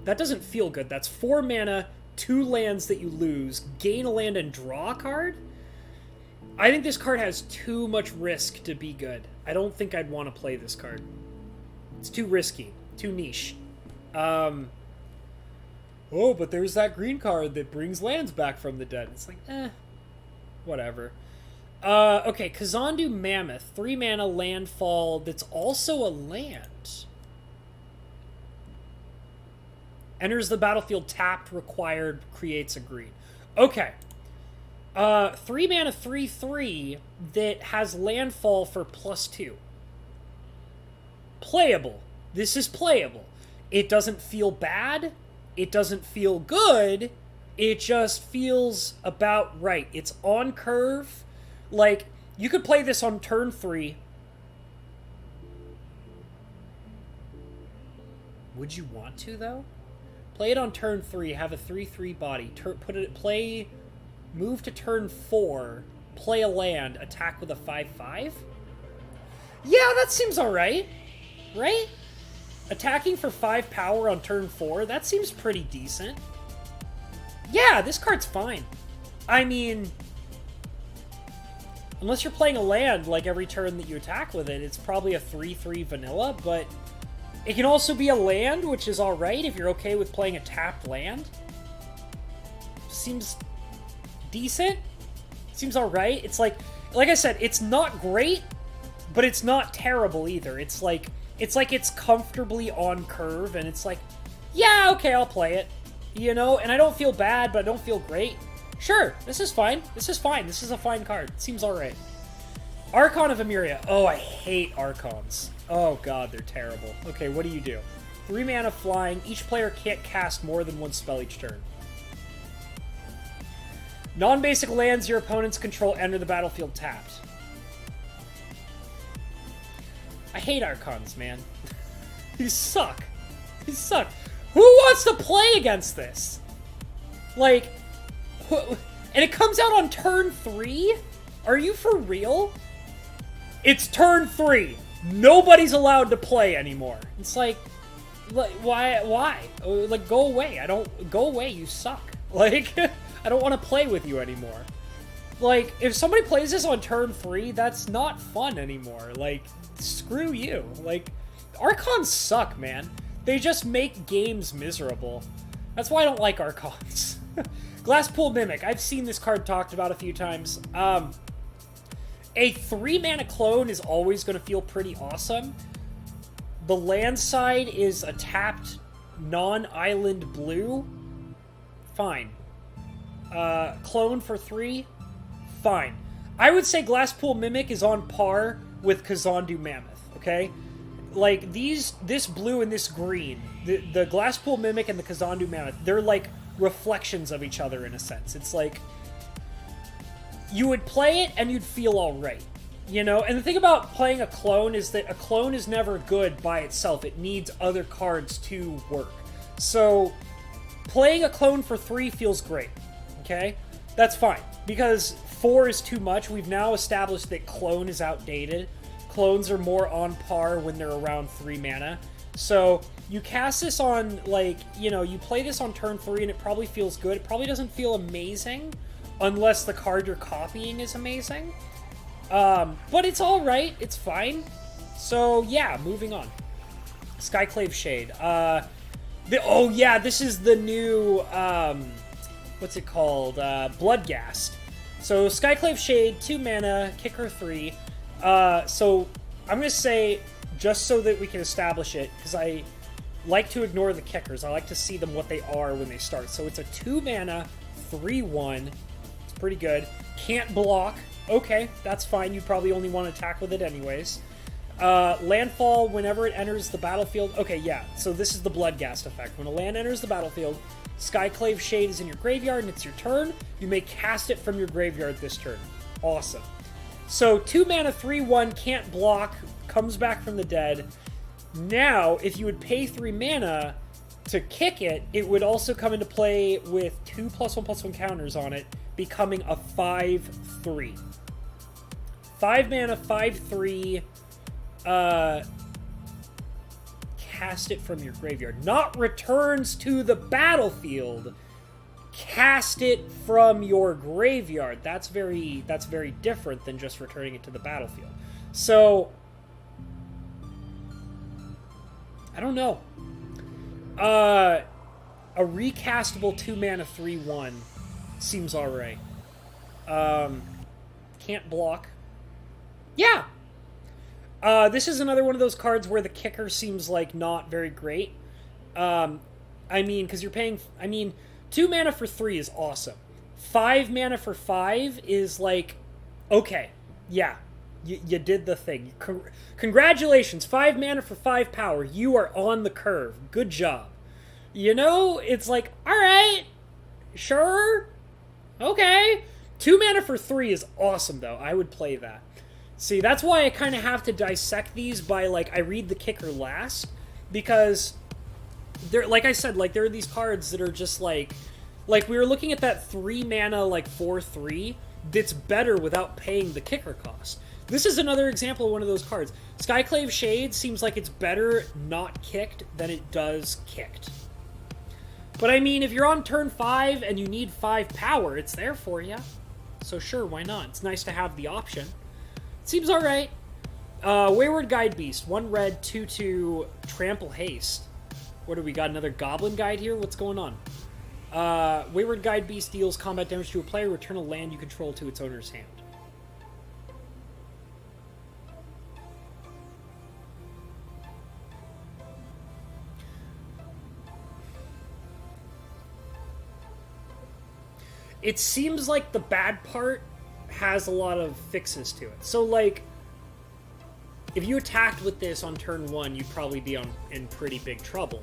that doesn't feel good. That's 4 mana, 2 lands that you lose, gain a land and draw a card? I think this card has too much risk to be good. I don't think I'd want to play this card. It's too risky. Too niche. Oh, but there's that green card that brings lands back from the dead. It's like, whatever. Okay, Kazandu Mammoth. 3 mana landfall that's also a land. Enters the battlefield tapped, required, creates a green. Okay. 3 mana 3/3 that has landfall for +2. Playable. This is playable. It doesn't feel bad. It doesn't feel good. It just feels about right. It's on curve. Like, you could play this on turn 3. Would you want to, though? Play it on turn 3. Have a 3/3 body. Move to turn 4. Play a land. Attack with a 5/5. Yeah, that seems alright. Right? Attacking for 5 power on turn 4, that seems pretty decent. Yeah, this card's fine. I mean, unless you're playing a land like every turn that you attack with it, it's probably a 3/3 vanilla, but It can also be a land, which is alright if you're okay with playing a tapped land. Seems decent. Seems alright. It's like I said, it's not great, but it's not terrible either. It's like it's comfortably on curve, and it's like, yeah, okay, I'll play it. You know, and I don't feel bad, but I don't feel great. Sure, this is fine. This is fine. This is a fine card. Seems alright. Archon of Emeria. Oh, I hate Archons. Oh god, they're terrible. Okay, what do you do? 3 mana flying. Each player can't cast more than 1 spell each turn. Non-basic lands your opponents control enter the battlefield tapped. I hate Archons, man. These suck. These suck. Who wants to play against this? Like, and it comes out on turn 3? Are you for real? It's turn 3. Nobody's allowed to play anymore. It's like why? Like, go away. Go away, you suck. Like, I don't want to play with you anymore. Like, if somebody plays this on turn 3, that's not fun anymore. Like, screw you. Like, Archons suck, man. They just make games miserable. That's why I don't like Archons. Glasspool Mimic. I've seen this card talked about a few times. A 3-mana clone is always going to feel pretty awesome. The land side is a tapped non-island blue. Fine. Clone for 3. Fine. I would say Glasspool Mimic is on par with Kazandu Mammoth, okay? Like, this blue and this green, the Glasspool Mimic and the Kazandu Mammoth, they're like reflections of each other in a sense. It's like, you would play it and you'd feel alright, you know? And the thing about playing a clone is that a clone is never good by itself. It needs other cards to work. So, playing a clone for 3 feels great, okay? That's fine, because 4 is too much. We've now established that clone is outdated. Clones are more on par when they're around 3 mana. So, you cast this on, like, you know, you play this on turn 3 and it probably feels good. It probably doesn't feel amazing, unless the card you're copying is amazing. But it's alright. It's fine. So, yeah, moving on. Skyclave Shade. Oh, yeah, this is the new, what's it called? Bloodghast. So, Skyclave Shade, 2 mana, kicker 3. So, I'm going to say, just so that we can establish it, because I like to ignore the kickers. I like to see them what they are when they start. So, it's a 2 mana, 3/1. It's pretty good. Can't block. Okay, that's fine. You probably only want to attack with it anyways. Landfall, whenever it enters the battlefield. Okay, yeah. So this is the Bloodghast effect. When a land enters the battlefield, Skyclave Shade is in your graveyard and it's your turn. You may cast it from your graveyard this turn. Awesome. So 2 mana, 3/1, can't block, comes back from the dead. Now, if you would pay 3 mana to kick it, it would also come into play with 2 +1/+1 counters on it, becoming a 5/3. 5 mana, 5/3. Cast it from your graveyard. Not returns to the battlefield. Cast it from your graveyard. That's very different than just returning it to the battlefield. So, I don't know. A recastable 2 mana 3/1 seems alright. Can't block. Yeah. This is another one of those cards where the kicker seems like not very great. I mean, because you're paying... 2 mana for 3 is awesome. 5 mana for 5 is like... Okay, yeah. You did the thing. Congratulations, 5 mana for 5 power. You are on the curve. Good job. You know, it's like, alright, sure, okay. 2 mana for 3 is awesome, though. I would play that. See, that's why I kind of have to dissect these by, like, I read the kicker last, because, like I said, like, there are these cards that are just, like, we were looking at that 3 mana, like, 4/3, that's better without paying the kicker cost. This is another example of one of those cards. Skyclave Shade seems like it's better not kicked than it does kicked. But, I mean, if you're on turn 5 and you need 5 power, it's there for you. So, sure, why not? It's nice to have the option. Seems alright. Wayward Guide Beast. 1 red, 2/2, Trample Haste. What do we got? Another Goblin Guide here? What's going on? Wayward Guide Beast deals combat damage to a player. Return a land you control to its owner's hand. It seems like the bad part has a lot of fixes to it. So, like, if you attacked with this on turn 1, you'd probably be in pretty big trouble.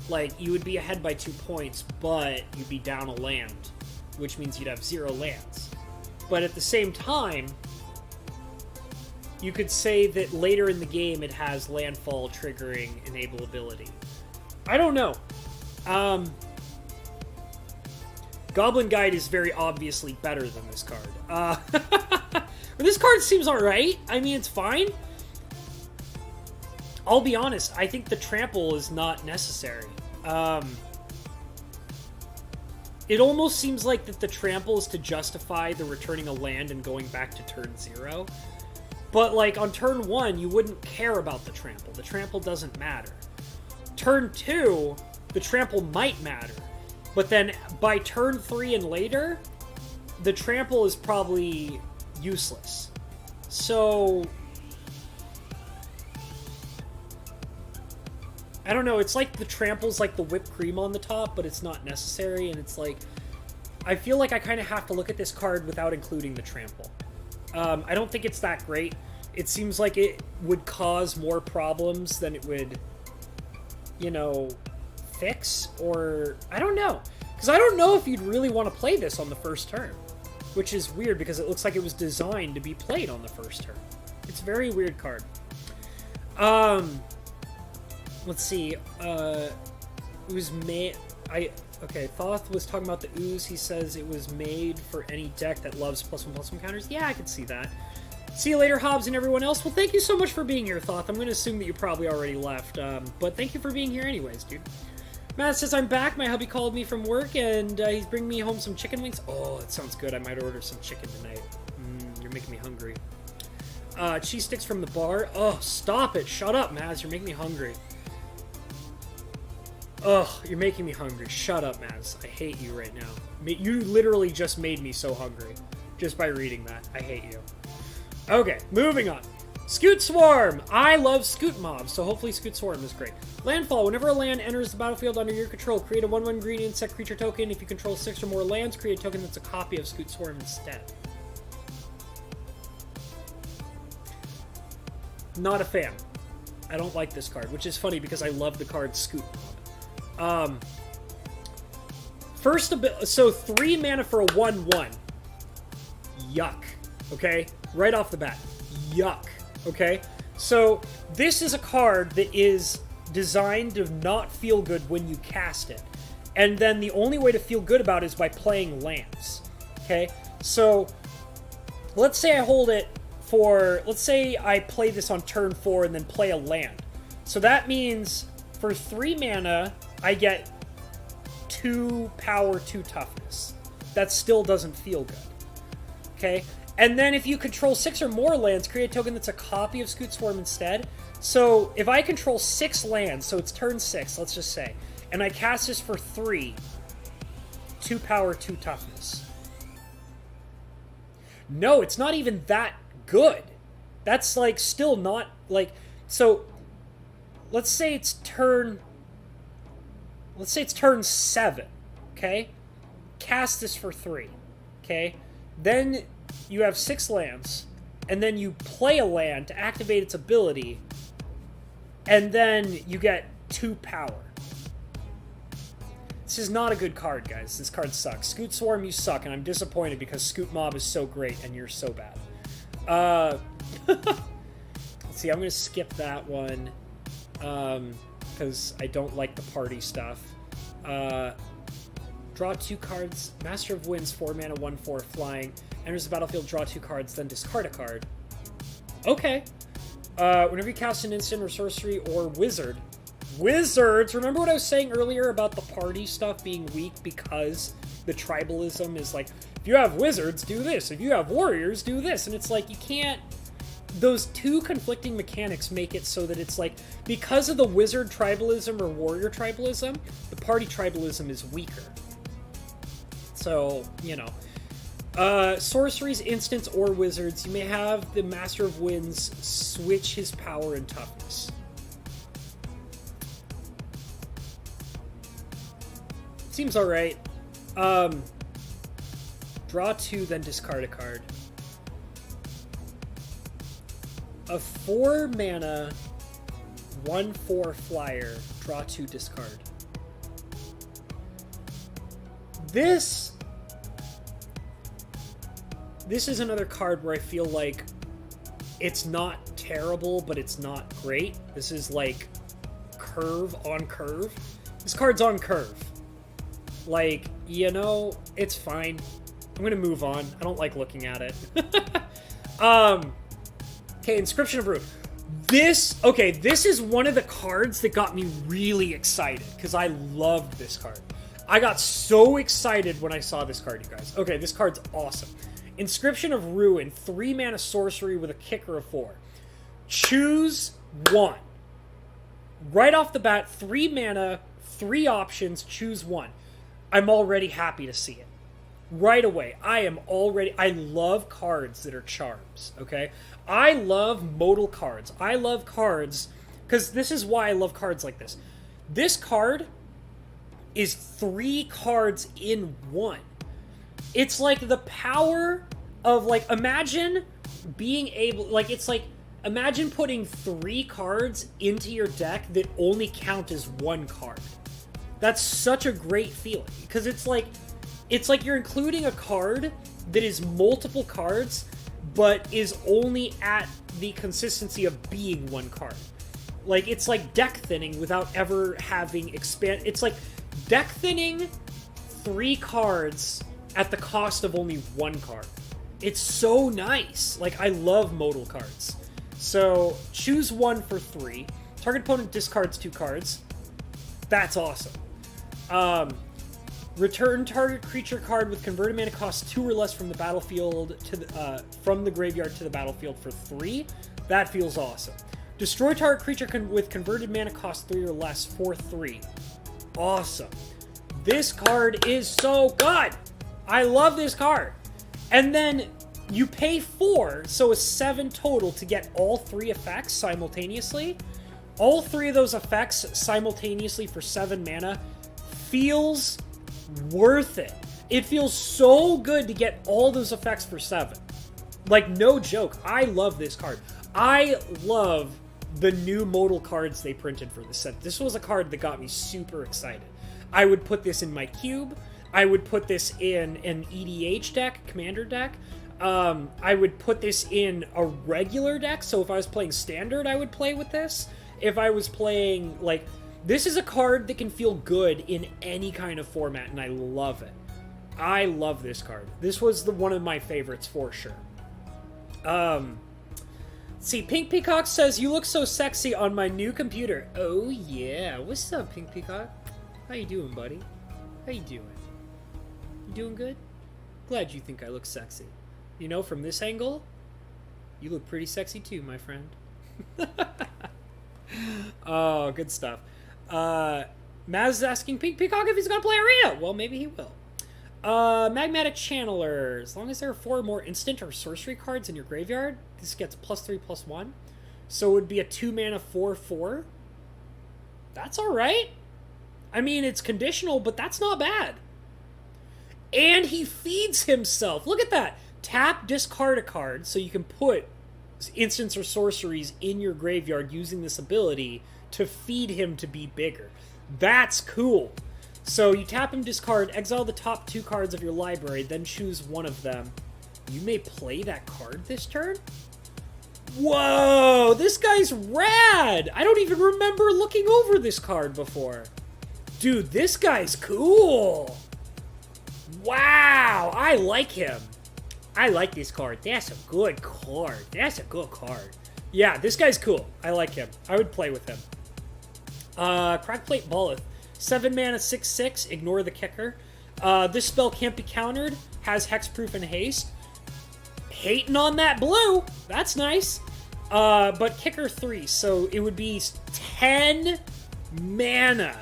Like, you would be ahead by 2 points, but you'd be down a land, which means you'd have 0 lands. But at the same time, you could say that later in the game it has landfall triggering enable ability. I don't know. Goblin Guide is very obviously better than this card. This card seems alright. I mean, it's fine. I'll be honest, I think the trample is not necessary. It almost seems like that the trample is to justify the returning a land and going back to turn 0. But, like, on turn 1, you wouldn't care about the trample. The trample doesn't matter. Turn 2, the trample might matter. But then, by turn 3 and later, the trample is probably useless. So, I don't know, it's like the trample's like the whipped cream on the top, but it's not necessary, and it's like, I feel like I kind of have to look at this card without including the trample. I don't think it's that great. It seems like it would cause more problems than it would, you know, fix, or I don't know. Because I don't know if you'd really want to play this on the first turn, which is weird because it looks like it was designed to be played on the first turn. It's a very weird card. Let's see. It was made. Okay, Thoth was talking about the ooze. He says it was made for any deck that loves +1/+1 counters. Yeah, I can see that. See you later, Hobbs and everyone else. Well, thank you so much for being here, Thoth. I'm going to assume that you probably already left, but thank you for being here anyways, dude. Matt says, I'm back. My hubby called me from work, and he's bringing me home some chicken wings. Oh, that sounds good. I might order some chicken tonight. You're making me hungry. Cheese sticks from the bar. Oh, stop it. Shut up, Maz. You're making me hungry. Ugh, you're making me hungry. Shut up, Maz. I hate you right now. You literally just made me so hungry. Just by reading that. I hate you. Okay, moving on. Scoot Swarm! I love Scoot mobs, so hopefully Scoot Swarm is great. Landfall. Whenever a land enters the battlefield under your control, create a 1/1 green insect creature token. If you control 6 or more lands, create a token that's a copy of Scoot Swarm instead. Not a fan. I don't like this card, which is funny because I love the card Scoot Mob. So 3 mana for a 1/1. Yuck. Okay? Right off the bat. Yuck. Okay? So, this is a card that is designed to not feel good when you cast it. And then the only way to feel good about it is by playing lands. Okay? So, let's say I hold it for... Let's say I play this on turn 4 and then play a land. So that means for 3 mana, I get 2 power, 2 toughness. That still doesn't feel good. Okay? And then if you control 6 or more lands, create a token that's a copy of Scoot Swarm instead. So if I control 6 lands, so it's turn 6, let's just say, and I cast this for 3, 2 power, 2 toughness. No, it's not even that good. That's, like, still not, like... So, let's say it's turn 7, okay? Cast this for 3, okay? Then you have 6 lands, and then you play a land to activate its ability, and then you get 2 power. This is not a good card, guys. This card sucks. Scoot Swarm, you suck, and I'm disappointed because Scoot Mob is so great, and you're so bad. Let's see, I'm going to skip that one, because I don't like the party stuff. Draw 2 cards. Master of Winds, 4 mana, 1/4, flying. Enters the battlefield, draw 2 cards, then discard a card. Okay. Whenever you cast an instant or sorcery or wizard. Wizards! Remember what I was saying earlier about the party stuff being weak because the tribalism is like, if you have wizards, do this. If you have warriors, do this. And it's like, you can't those two conflicting mechanics make it so that it's like, because of the wizard tribalism or warrior tribalism, the party tribalism is weaker. So, you know. Sorceries, instants, or wizards, you may have the Master of Winds switch his power and toughness. Seems alright. Draw 2, then discard a card. A 4 mana, 1/4 flyer, draw 2, discard. This is another card where I feel like it's not terrible, but it's not great. This is like curve on curve. This card's on curve. Like, you know, it's fine. I'm gonna move on. I don't like looking at it. Okay, Inscription of Ruin. This is one of the cards that got me really excited, because I loved this card. I got so excited when I saw this card, you guys. Okay, this card's awesome. Inscription of Ruin, 3 mana sorcery with a kicker of 4. Choose 1. Right off the bat, 3 mana, 3 options, choose 1. I'm already happy to see it. Right away. I love cards that are charms, okay? I love modal cards. I love cards, because this is why I love cards like this. This card is 3 cards in 1. It's like the power of, like, imagine being able, like, it's like, imagine putting 3 cards into your deck that only count as 1 card. That's such a great feeling, because it's like you're including a card that is multiple cards, but is only at the consistency of being 1 card. Like, it's like deck thinning without ever having it's like deck thinning 3 cards at the cost of only 1 card. It's so nice. Like, I love modal cards. So, choose 1 for 3. Target opponent discards 2 cards. That's awesome. Return target creature card with converted mana cost 2 or less from the battlefield to the, from the graveyard to the battlefield for 3. That feels awesome. Destroy target creature with converted mana cost 3 or less for 3. Awesome. This card is so good. I love this card. And then you pay 4, so it's 7 total to get all 3 effects simultaneously. All 3 of those effects simultaneously for 7 mana feels worth it. It feels so good to get all those effects for 7. Like, no joke. I love this card. I love the new modal cards they printed for this set. This was a card that got me super excited. I would put this in my cube. I would put this in an EDH deck, commander deck. I would put this in a regular deck, so if I was playing standard, I would play with this. If I was playing, like, this is a card that can feel good in any kind of format, and I love it. I love this card. This was one of my favorites for sure. See, Pink Peacock says, "You look so sexy on my new computer." Oh yeah, what's up, Pink Peacock? How you doing, buddy? How you doing? You doing good? Glad you think I look sexy. You know, from this angle, you look pretty sexy too, my friend. Oh, good stuff. Maz is asking Pink Peacock if he's gonna play Arena. Well, maybe he will. Magmatic Channeler. As long as there are 4 more instant or sorcery cards in your graveyard, this gets +3/+1. So it would be a 2 mana 4/4. That's alright. I mean, it's conditional, but that's not bad. And he feeds himself. Look at that. Tap, discard a card, so you can put instants or sorceries in your graveyard using this ability to feed him to be bigger. That's cool. So you tap him, discard, exile the top 2 cards of your library, then choose one of them. You may play that card this turn? Whoa, this guy's rad! I don't even remember looking over this card before. Dude, this guy's cool! Wow, I like him. I like this card. That's a good card. That's a good card. Yeah, this guy's cool. I like him. I would play with him. Crackplate Balleth. 7 mana, 6/6. Ignore the kicker. This spell can't be countered. Has hexproof and haste. Hating on that blue. That's nice. But kicker 3, so it would be 10 mana.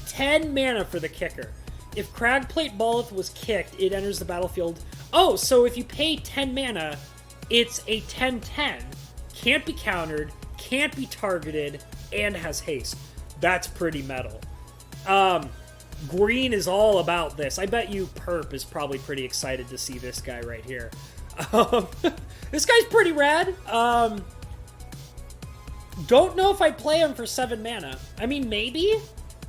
10 mana for the kicker. If Cragplate Balleth was kicked, it enters the battlefield. Oh, so if you pay 10 mana, it's a 10/10. Can't be countered, can't be targeted, and has haste. That's pretty metal. Green is all about this. I bet you Perp is probably pretty excited to see this guy right here. This guy's pretty rad. Don't know if I play him for 7 mana. I mean, maybe?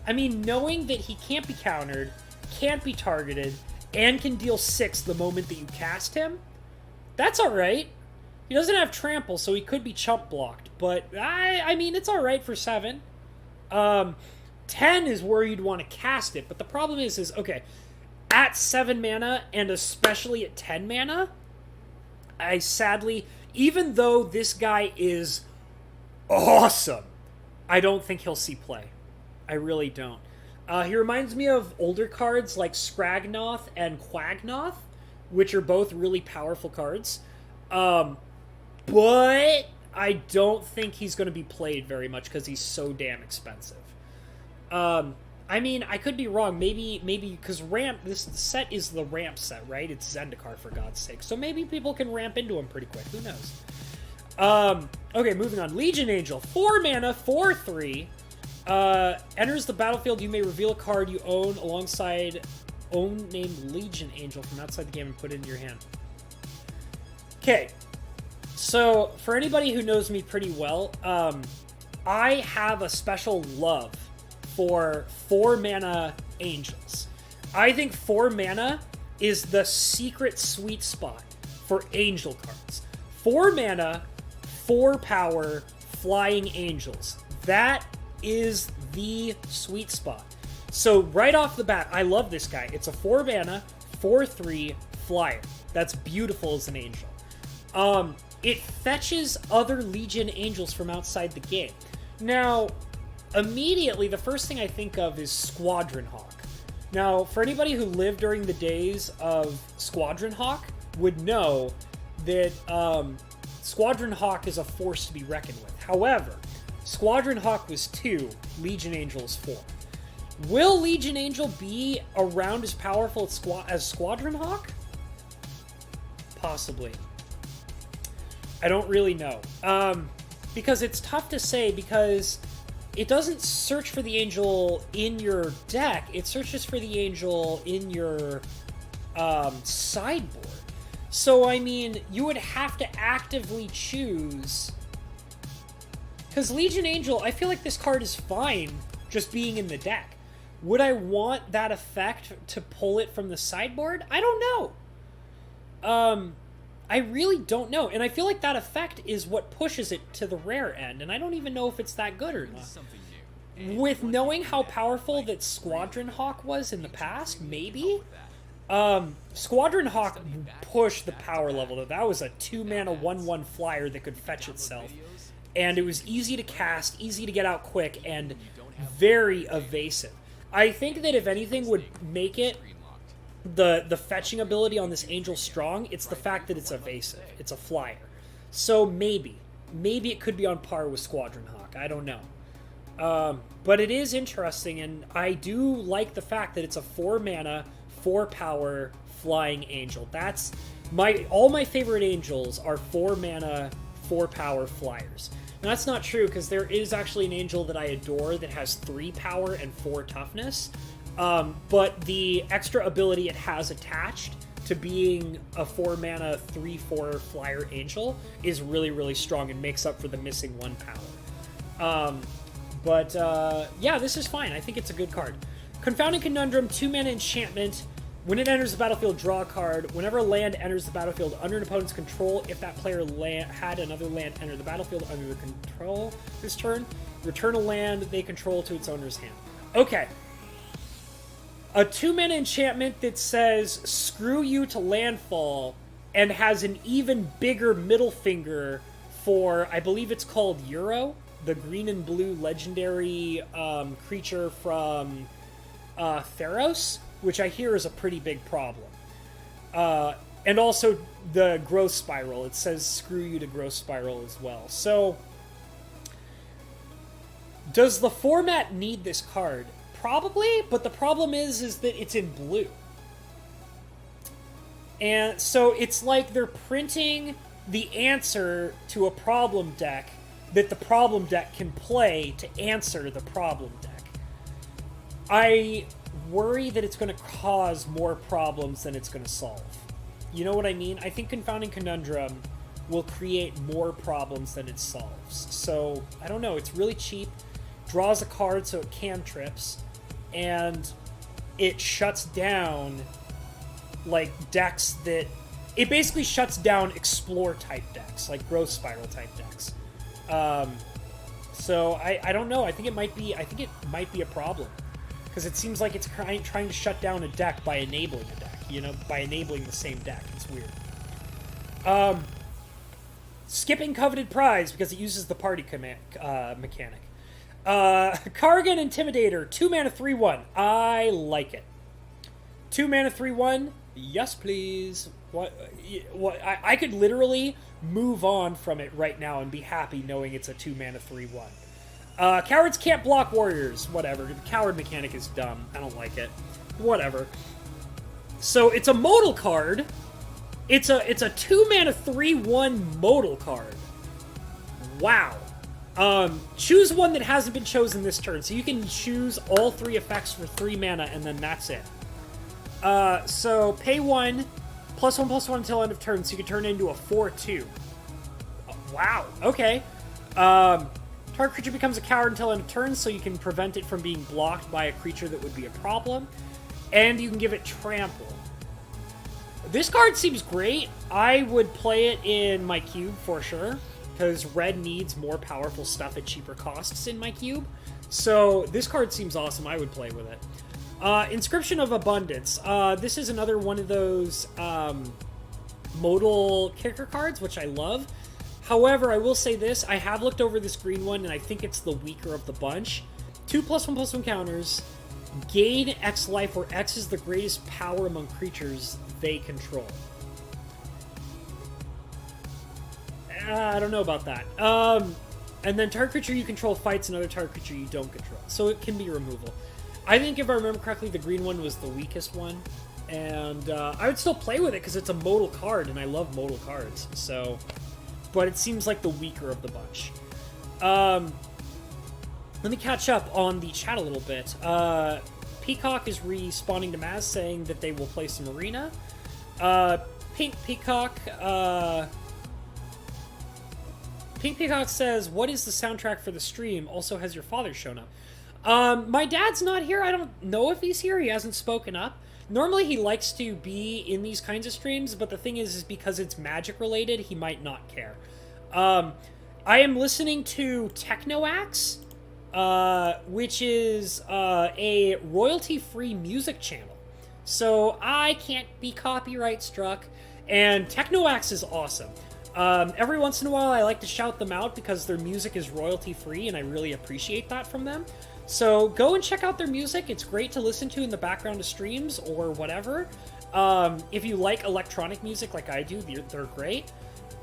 I mean, knowing that he can't be countered, can't be targeted, and can deal 6 the moment that you cast him, that's alright. He doesn't have trample, so he could be chump blocked, but I mean, it's alright for 7. 10 is where you'd want to cast it, but the problem is okay, at 7 mana, and especially at 10 mana, I sadly, even though this guy is awesome, I don't think he'll see play. I really don't. He reminds me of older cards like Scragnoth and Quagnoth, which are both really powerful cards. But I don't think he's going to be played very much because he's so damn expensive. I mean, I could be wrong. Maybe because this set is the ramp set, right? It's Zendikar, for God's sake. So maybe people can ramp into him pretty quick. Who knows? Okay, moving on. Legion Angel, 4 mana, 4/3. Enters the battlefield. You may reveal a card you own alongside own named Legion Angel from outside the game and put it in your hand. Okay, so for anybody who knows me pretty well, I have a special love for 4 mana angels. I think 4 mana is the secret sweet spot for angel cards. 4 mana, 4 power, flying angels. That is the sweet spot. So right off the bat, I love this guy. It's a 4 mana, 4/3 flyer. That's beautiful as an angel. It fetches other Legion angels from outside the game. Now, immediately, the first thing I think of is Squadron Hawk. Now, for anybody who lived during the days of Squadron Hawk would know that Squadron Hawk is a force to be reckoned with. However, Squadron Hawk was 2, Legion Angel is 4. Will Legion Angel be around as powerful as Squadron Hawk? Possibly. I don't really know. Because it's tough to say, because it doesn't search for the angel in your deck. It searches for the angel in your sideboard. So, I mean, you would have to actively choose. Because Legion Angel, I feel like this card is fine just being in the deck. Would I want that effect to pull it from the sideboard? I don't know. I really don't know. And I feel like that effect is what pushes it to the rare end. And I don't even know if it's that good or not. With knowing how powerful that Squadron Hawk was in the past, maybe? Squadron Hawk pushed the power level. That was a 2 mana 1/1 flyer that could fetch itself. And it was easy to cast, easy to get out quick, and very evasive. I think that if anything would make it the fetching ability on this angel strong, it's the fact that it's evasive. It's a flyer. So maybe it could be on par with Squadron Hawk. I don't know. But it is interesting, and I do like the fact that it's a 4 mana, 4 power flying angel. That's all my favorite angels are 4 mana, 4 power flyers. Now, that's not true, because there is actually an angel that I adore that has 3 power and 4 toughness. But the extra ability it has attached to being a 4 mana, 3/4 flyer angel is really, really strong and makes up for the missing 1 power. Yeah, this is fine. I think it's a good card. Confounding Conundrum, 2 mana enchantment. When it enters the battlefield, draw a card. Whenever a land enters the battlefield under an opponent's control, if that player had another land enter the battlefield under the control this turn, return a land they control to its owner's hand. Okay. A 2 mana enchantment that says, screw you to landfall, and has an even bigger middle finger for, I believe it's called Euro, the green and blue legendary creature from Theros, which I hear is a pretty big problem. And also the growth spiral. It says screw you to growth spiral as well. So, does the format need this card? Probably, but the problem is that it's in blue. And so it's like they're printing the answer to a problem deck that the problem deck can play to answer the problem deck. I worry that it's going to cause more problems than it's going to solve. You know what I mean? I think Confounding Conundrum will create more problems than it solves. So, I don't know. It's really cheap. Draws a card so it cantrips. And it shuts down, like, decks that... It basically shuts down Explore-type decks, like Growth Spiral-type decks. So, I don't know. I think it might be a problem. Because it seems like it's trying to shut down a deck by enabling a deck. You know, by enabling the same deck. It's weird. Skipping Coveted Prize because it uses the party mechanic. Kargan Intimidator, 2 mana 3/1. I like it. 2 mana 3/1. Yes, please. What? I could literally move on from it right now and be happy knowing it's a 2 mana 3/1. Cowards can't block warriors. Whatever. The coward mechanic is dumb. I don't like it. Whatever. So it's a modal card. It's a 2 mana 3/1 modal card. Wow. Choose one that hasn't been chosen this turn. So you can choose all 3 effects for 3 mana, and then that's it. So pay 1, +1/+1 until end of turn, so you can turn it into a 4/2. Wow. Okay. Target creature becomes a coward until end of turn, so you can prevent it from being blocked by a creature that would be a problem. And you can give it trample. This card seems great. I would play it in my cube for sure, because red needs more powerful stuff at cheaper costs in my cube. So this card seems awesome. I would play with it. Inscription of Abundance. This is another one of those modal kicker cards, which I love. However, I will say this. I have looked over this green one, and I think it's the weaker of the bunch. 2 +1/+1 counters. Gain X life, where X is the greatest power among creatures they control. I don't know about that. And then target creature you control fights another target creature you don't control. So it can be removal. I think if I remember correctly, the green one was the weakest one. And I would still play with it because it's a modal card, and I love modal cards. So, but it seems like the weaker of the bunch. Let me catch up on the chat a little bit. Peacock is responding to Maz saying that they will play some Arena. Pink Peacock says, what is the soundtrack for the stream? Also, has your father shown up? My dad's not here. I don't know if he's here. He hasn't spoken up. Normally, he likes to be in these kinds of streams, but the thing is because it's Magic related, he might not care. I am listening to Technoax, which is a royalty-free music channel. So I can't be copyright struck, and Technoax is awesome. Every once in a while I like to shout them out because their music is royalty-free, and I really appreciate that from them. So go and check out their music. It's great to listen to in the background of streams or whatever. If you like electronic music like I do, they're great.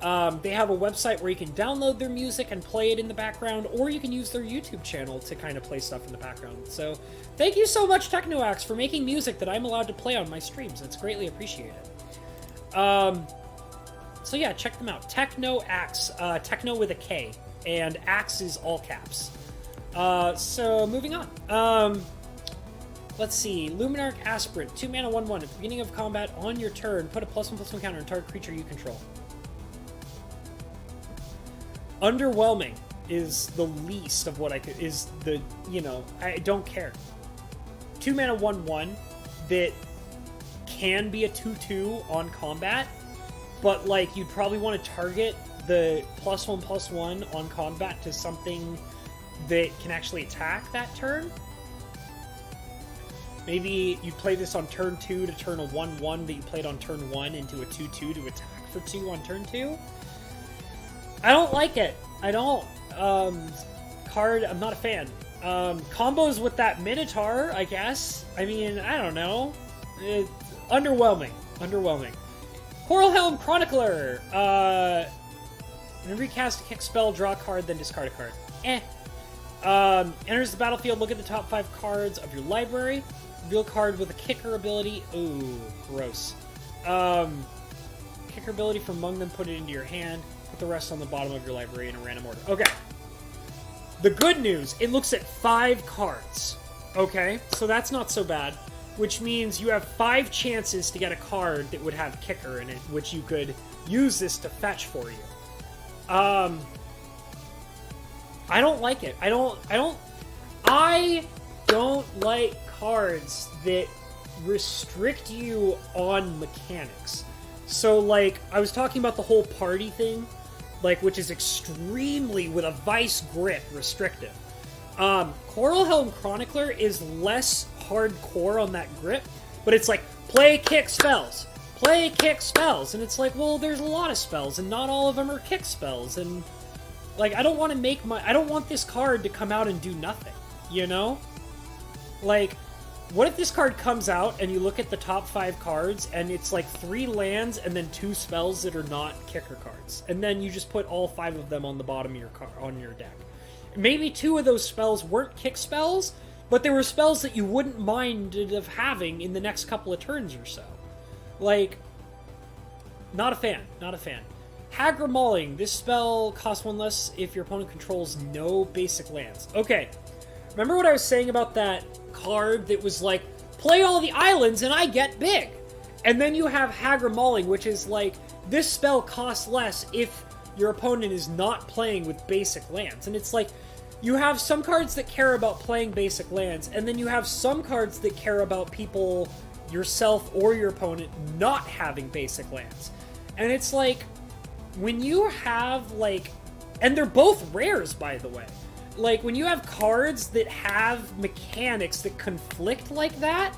They have a website where you can download their music and play it in the background, or you can use their YouTube channel to kind of play stuff in the background. So thank you so much, Technoax, for making music that I'm allowed to play on my streams. It's greatly appreciated. So yeah, check them out. Technoax, Techno with a K, and Axe is all caps. So moving on. Let's see. Luminarch Aspirant, 2 mana 1/1. At the beginning of combat on your turn, put a +1/+1 counter on target creature you control. Underwhelming is the least of what I could, is the, you know, I don't care. 2 mana 1/1 that can be a 2/2 on combat, but like you'd probably want to target the +1/+1 on combat to something that can actually attack that turn. Maybe you play this on turn 2 to turn a 1/1 that you played on turn 1 into a 2/2 to attack for 2 on turn 2. I don't like it. I don't. Card, I'm not a fan. Combos with that Minotaur, I guess. I mean, I don't know. Underwhelming. Underwhelming. Coral Helm Chronicler. Whenever you cast a kick spell, draw a card, then discard a card. Enters the battlefield, look at the top 5 cards of your library. Reveal a card with a kicker ability. Ooh, gross. Kicker ability from among them, put it into your hand. Put the rest on the bottom of your library in a random order. Okay. The good news, it looks at 5 cards. Okay, so that's not so bad. Which means you have 5 chances to get a card that would have kicker in it, which you could use this to fetch for you. I don't like it. I don't like cards that restrict you on mechanics. So, like, I was talking about the whole party thing, like, which is extremely, with a vice grip, restrictive. Coral Helm Chronicler is less hardcore on that grip, but it's like, play kick spells, and it's like, well, there's a lot of spells, and not all of them are kick spells, and, like, I don't want this card to come out and do nothing, you know? Like, what if this card comes out, and you look at the top 5 cards, and it's like 3 lands, and then 2 spells that are not kicker cards, and then you just put all 5 of them on the bottom of on your deck. Maybe 2 of those spells weren't kick spells, but they were spells that you wouldn't mind of having in the next couple of turns or so. Like, not a fan. Hagra Mauling. This spell costs 1 less if your opponent controls no basic lands. Okay. Remember what I was saying about that card that was like, play all the islands and I get big? And then you have Hagra Mauling, which is like, this spell costs less if your opponent is not playing with basic lands. And it's like, you have some cards that care about playing basic lands, and then you have some cards that care about people, yourself or your opponent, not having basic lands. And it's like, when you have, like, and they're both rares, by the way. Like, when you have cards that have mechanics that conflict like that,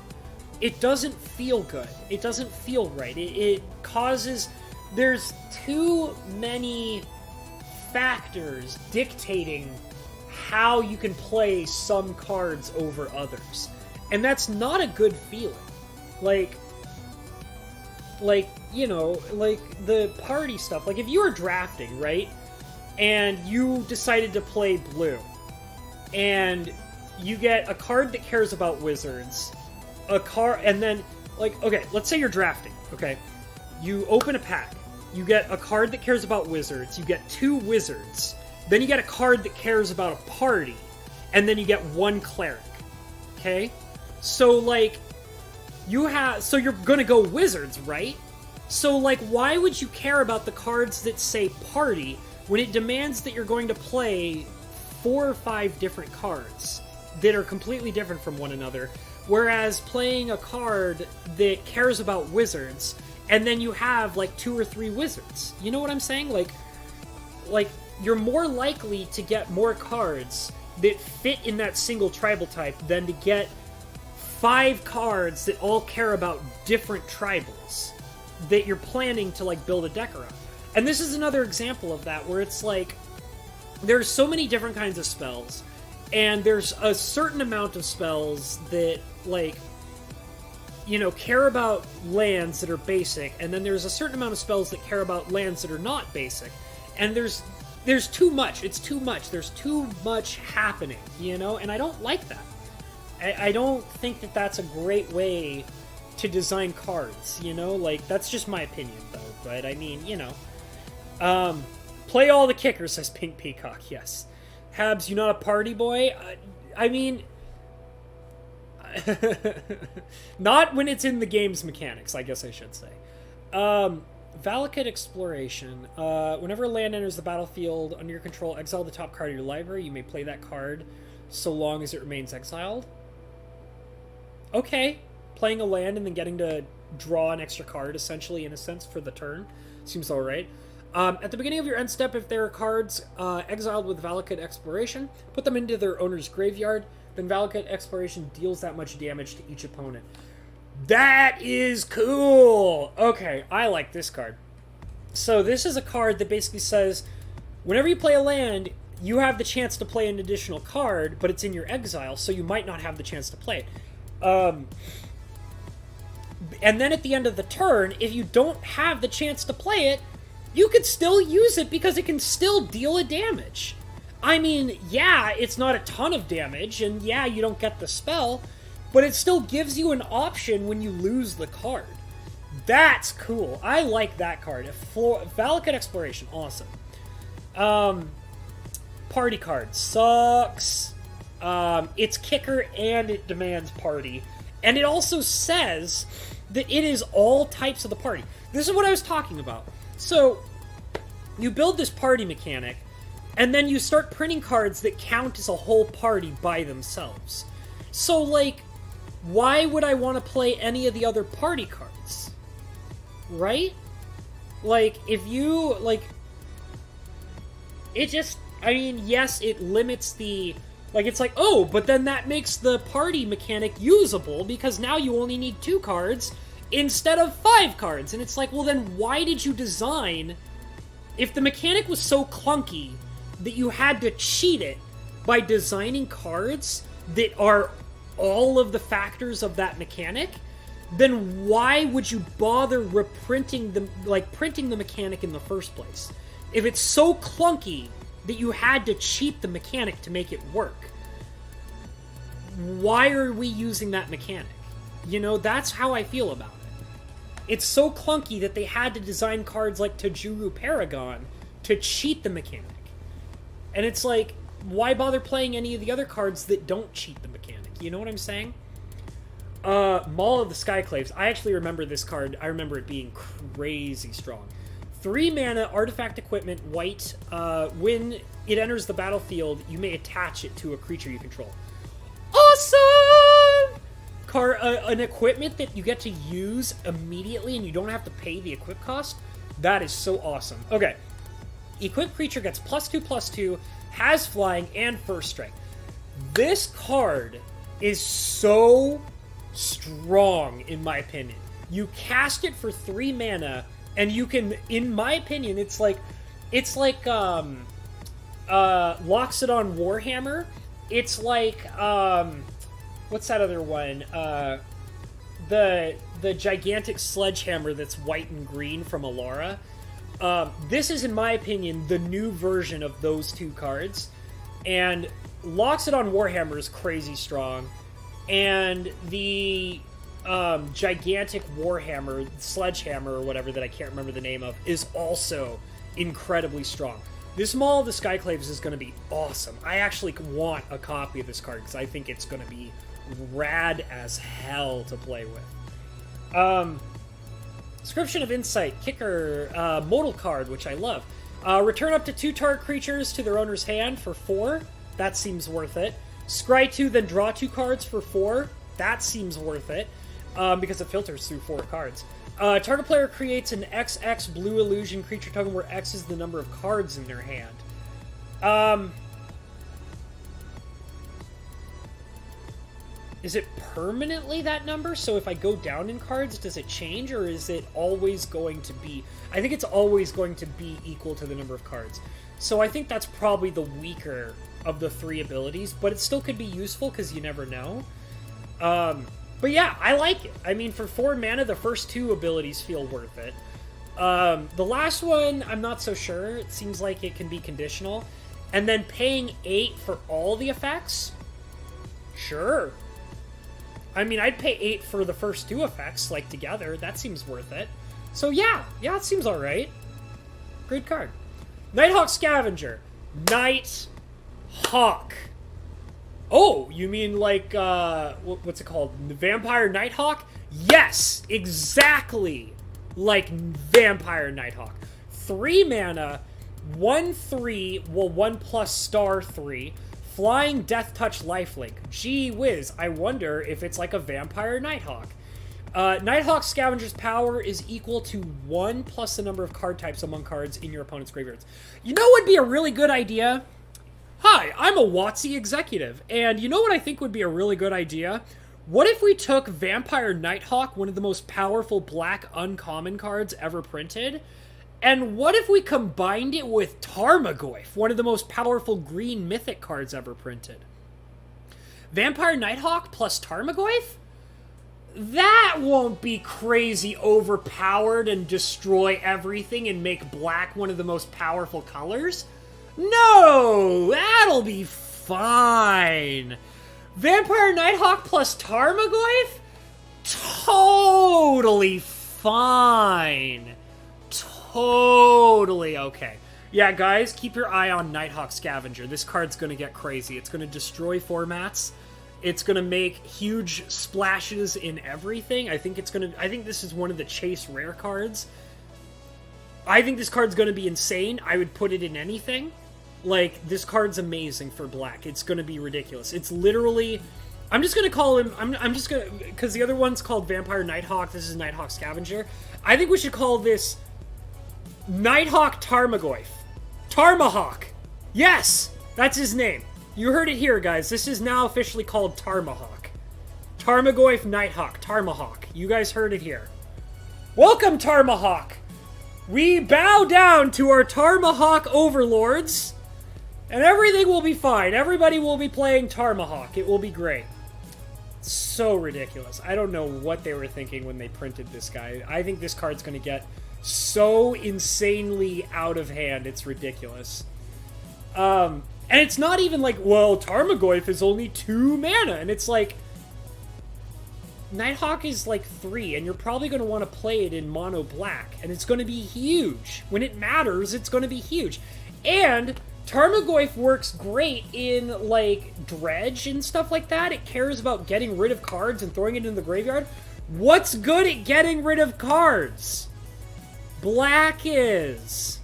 it doesn't feel good. It doesn't feel right. It causes... There's too many factors dictating how you can play some cards over others. And that's not a good feeling. Like, you know, like the party stuff. Like, if you were drafting, right? And you decided to play blue. And you get a card that cares about wizards. And then, like, okay, let's say you're drafting, okay? You open a pack. You get a card that cares about wizards. You get 2 wizards. Then you get a card that cares about a party. And then you get 1 cleric. Okay? So, like, so you're gonna go wizards, right? So, like, why would you care about the cards that say party when it demands that you're going to play 4 or 5 different cards that are completely different from one another? Whereas playing a card that cares about wizards, and then you have, like, 2 or 3 wizards. You know what I'm saying? Like, you're more likely to get more cards that fit in that single tribal type than to get 5 cards that all care about different tribals that you're planning to, like, build a deck around. And this is another example of that, where it's like, there's so many different kinds of spells, and there's a certain amount of spells that, like, you know, care about lands that are basic, and then there's a certain amount of spells that care about lands that are not basic. And there's too much. It's too much. There's too much happening, you know? And I don't like that. I don't think that that's a great way to design cards, you know? Like, that's just my opinion, though. But, I mean, you know. Play all the kickers, says Pink Peacock, yes. Habs, you not a party boy? I mean... Not when it's in the game's mechanics, I guess I should say. Valakut Exploration. Whenever a land enters the battlefield under your control, exile the top card of your library. You may play that card so long as it remains exiled. Okay. Playing a land and then getting to draw an extra card, essentially, in a sense, for the turn. Seems alright. At the beginning of your end step, if there are cards exiled with Valakut Exploration, put them into their owner's graveyard. Then Valakut Exploration deals that much damage to each opponent. That is cool! Okay, I like this card. So this is a card that basically says, whenever you play a land, you have the chance to play an additional card, but it's in your exile, so you might not have the chance to play it. And then at the end of the turn, if you don't have the chance to play it, you could still use it because it can still deal a damage. I mean, yeah, it's not a ton of damage, and yeah, you don't get the spell, but it still gives you an option when you lose the card. That's cool. I like that card. Valakut Exploration, awesome. Party card sucks. It's kicker and it demands party. And it also says that it is all types of the party. This is what I was talking about. So, you build this party mechanic, and then you start printing cards that count as a whole party by themselves. So, like, why would I want to play any of the other party cards? Right? Like, if you, like... It just... I mean, yes, it limits the... Like, it's like, oh, but then that makes the party mechanic usable, because now you only need 2 cards instead of 5 cards. And it's like, well, then why did you design... If the mechanic was so clunky that you had to cheat it by designing cards that are all of the factors of that mechanic, then why would you bother reprinting the, like, printing the mechanic in the first place? If it's so clunky that you had to cheat the mechanic to make it work, why are we using that mechanic? You know, that's how I feel about it. It's so clunky that they had to design cards like Tajuru Paragon to cheat the mechanic. And it's like, why bother playing any of the other cards that don't cheat the mechanic? You know what I'm saying? Maul of the Skyclaves. I actually remember this card. I remember it being crazy strong. 3 mana, artifact equipment, white. When it enters the battlefield, you may attach it to a creature you control. Awesome! An equipment that you get to use immediately and you don't have to pay the equip cost. That is so awesome. Okay. Equipped creature gets +2/+2, has flying, and first strike. This card is so strong, in my opinion. You cast it for 3 mana, and you can, in my opinion, it's like Loxodon Warhammer. It's like, what's that other one? The gigantic sledgehammer that's white and green from Alara. This is, in my opinion, the new version of those 2 cards. And Loxodon Warhammer is crazy strong. And the gigantic Warhammer, Sledgehammer or whatever that I can't remember the name of, is also incredibly strong. This Maul of the Skyclaves is going to be awesome. I actually want a copy of this card because I think it's going to be rad as hell to play with. Description of Insight, kicker, modal card, which I love. Return up to 2 target creatures to their owner's hand for 4. That seems worth it. Scry 2, then draw 2 cards for 4. That seems worth it, because it filters through 4 cards. Target player creates an XX blue illusion creature token where X is the number of cards in their hand. Is it permanently that number? So if I go down in cards, does it change, or is it always going to be... I think it's always going to be equal to the number of cards. So I think that's probably the weaker of the 3 abilities, but it still could be useful because you never know. But yeah, I like it. I mean, for 4 mana, the first 2 abilities feel worth it. The last one, I'm not so sure. It seems like it can be conditional. And then paying 8 for all the effects? Sure. I mean, I'd pay 8 for the first 2 effects, like, together. That seems worth it. So yeah, it seems alright. Great card. Nighthawk Scavenger. Nighthawk. Oh, you mean like, what's it called? Vampire Nighthawk? Yes, exactly like Vampire Nighthawk. 3 mana, 1/3, well, 1+*3, flying Death Touch lifelink. Gee whiz, I wonder if it's like a Vampire Nighthawk. Nighthawk Scavenger's power is equal to 1 plus the number of card types among cards in your opponent's graveyards. You know what would be a really good idea? Hi, I'm a WotC executive, and you know what I think would be a really good idea? What if we took Vampire Nighthawk, one of the most powerful black uncommon cards ever printed, and what if we combined it with Tarmogoyf, one of the most powerful green mythic cards ever printed? Vampire Nighthawk plus Tarmogoyf? that won't be crazy overpowered and destroy everything and make black one of the most powerful colors. No, that'll be fine. Vampire Nighthawk plus Tarmogoyf? Totally fine. Totally okay. Yeah, guys, keep your eye on Nighthawk Scavenger. This card's gonna get crazy. It's gonna destroy formats. It's gonna make huge splashes in everything. I think this is one of the chase rare cards. I think this card's gonna be insane. I would put it in anything. Like, this card's amazing for black. It's gonna be ridiculous. It's literally... I'm just gonna call him... I'm just gonna... Because the other one's called Vampire Nighthawk. This is Nighthawk Scavenger. I think we should call this Nighthawk Tarmogoyf. Tarmahawk! Yes! That's his name. You heard it here, guys. This is now officially called Tarmahawk. Tarmogoyf Nighthawk. Tarmahawk. You guys heard it here. Welcome, Tarmahawk! We bow down to our Tarmahawk overlords, and everything will be fine. Everybody will be playing Tarmahawk. It will be great. So ridiculous. I don't know what they were thinking when they printed this guy. I think this card's going to get so insanely out of hand. It's ridiculous. And it's not even like, well, Tarmogoyf is only 2 mana. And it's like, Nighthawk is like 3, and you're probably going to want to play it in mono black. And it's going to be huge. When it matters, it's going to be huge. And Tarmogoyf works great in, like, Dredge and stuff like that. It cares about getting rid of cards and throwing it in the graveyard. What's good at getting rid of cards? Black is.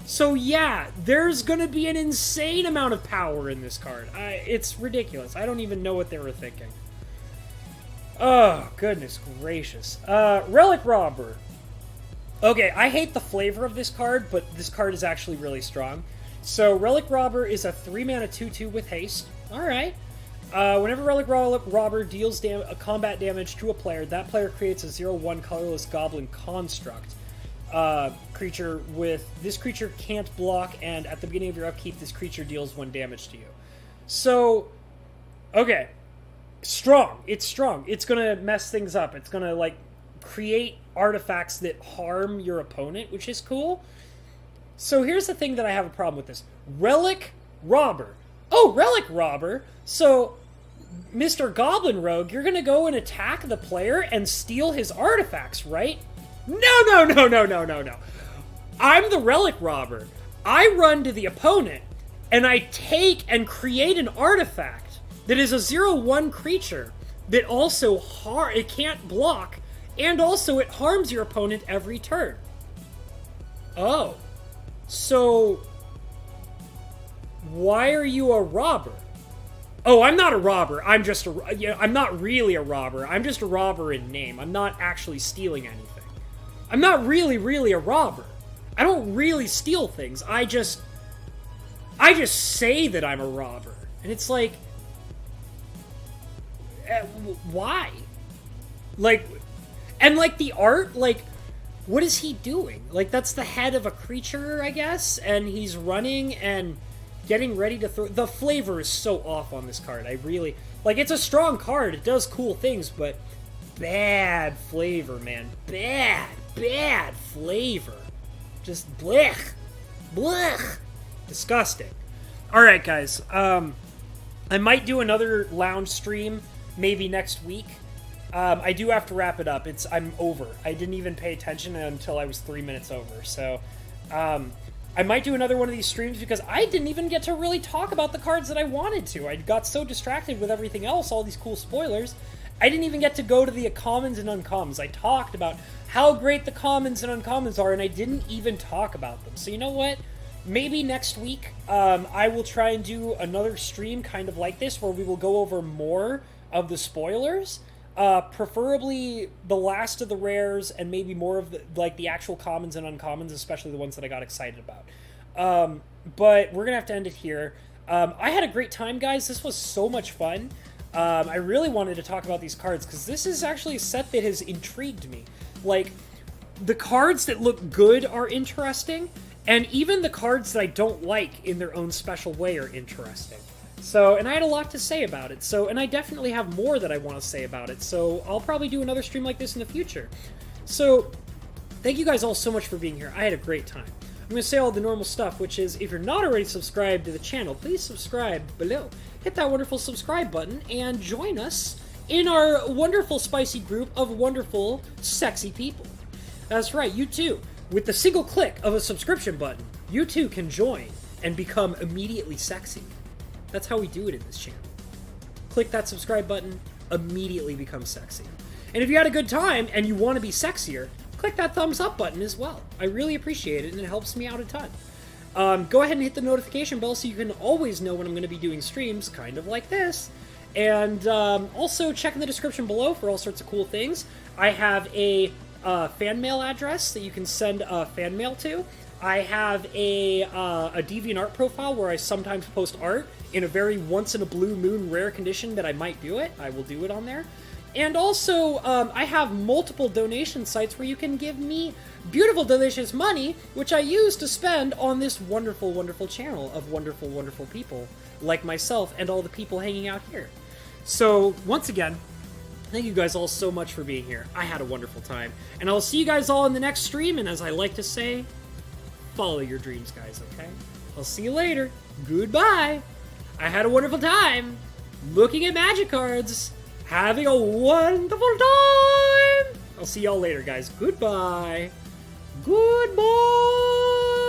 So yeah, there's gonna be an insane amount of power in this card. It's ridiculous. I don't even know what they were thinking. Oh, goodness gracious. Relic Robber. Okay, I hate the flavor of this card, but this card is actually really strong. So, Relic Robber is a 3-mana 2/2 with haste. Alright. Whenever Relic Robber deals combat damage to a player, that player creates a 0/1 colorless goblin construct. Creature with... This creature can't block, and at the beginning of your upkeep, this creature deals 1 damage to you. So, okay. Strong. It's strong. It's gonna mess things up. It's gonna, like, create artifacts that harm your opponent, which is cool. So here's the thing that I have a problem with this. Relic Robber. Oh, Relic Robber. So, Mr. Goblin Rogue, you're gonna go and attack the player and steal his artifacts, right? No. I'm the Relic Robber. I run to the opponent, and I take and create an artifact that is a 0/1 creature that also it can't block, and also it harms your opponent every turn. Oh. So, why are you a robber? Oh, I'm not a robber. I'm just I'm not really a robber. I'm just a robber in name. I'm not actually stealing anything. I'm not really a robber. I don't really steal things. I just say that I'm a robber. And it's like, why? Like, and like the art, like, what is he doing? Like, that's the head of a creature, I guess, and he's running and getting ready to throw... The flavor is so off on this card. I really... Like, it's a strong card. It does cool things, but bad flavor, man. Bad flavor. Just blech. Blech. Disgusting. Alright, guys. I might do another lounge stream maybe next week. I do have to wrap it up. I'm over. I didn't even pay attention until I was 3 minutes over. So, I might do another one of these streams because I didn't even get to really talk about the cards that I wanted to. I got so distracted with everything else, all these cool spoilers. I didn't even get to go to the commons and uncommons. I talked about how great the commons and uncommons are, and I didn't even talk about them. So you know what? Maybe next week, I will try and do another stream kind of like this where we will go over more of the spoilers. Preferably the last of the rares and maybe more of the actual commons and uncommons, especially the ones that I got excited about. But we're gonna have to end it here. I had a great time, guys. This was so much fun. I really wanted to talk about these cards because this is actually a set that has intrigued me. Like, the cards that look good are interesting, and even the cards that I don't like in their own special way are interesting. So, and I had a lot to say about it. So, and I definitely have more that I want to say about it. So, I'll probably do another stream like this in the future. So, thank you guys all so much for being here. I had a great time. I'm going to say all the normal stuff, which is, if you're not already subscribed to the channel, please subscribe below. Hit that wonderful subscribe button and join us in our wonderful spicy group of wonderful, sexy people. That's right, you too. With the single click of a subscription button, you too can join and become immediately sexy. That's how we do it in this channel. Click that subscribe button, immediately become sexy. And if you had a good time and you want to be sexier, click that thumbs up button as well. I really appreciate it, and it helps me out a ton. Go ahead and hit the notification bell so you can always know when I'm going to be doing streams, kind of like this. And also check in the description below for all sorts of cool things. I have a fan mail address that you can send fan mail to. I have a DeviantArt profile where I sometimes post art in a very once-in-a-blue-moon rare condition that I might do it. I will do it on there. And also, I have multiple donation sites where you can give me beautiful, delicious money, which I use to spend on this wonderful, wonderful channel of wonderful, wonderful people like myself and all the people hanging out here. So, once again, thank you guys all so much for being here. I had a wonderful time. And I'll see you guys all in the next stream, and as I like to say, follow your dreams, guys, okay? I'll see you later. Goodbye. I had a wonderful time looking at magic cards. Having a wonderful time! I'll see y'all later, guys. Goodbye. Goodbye!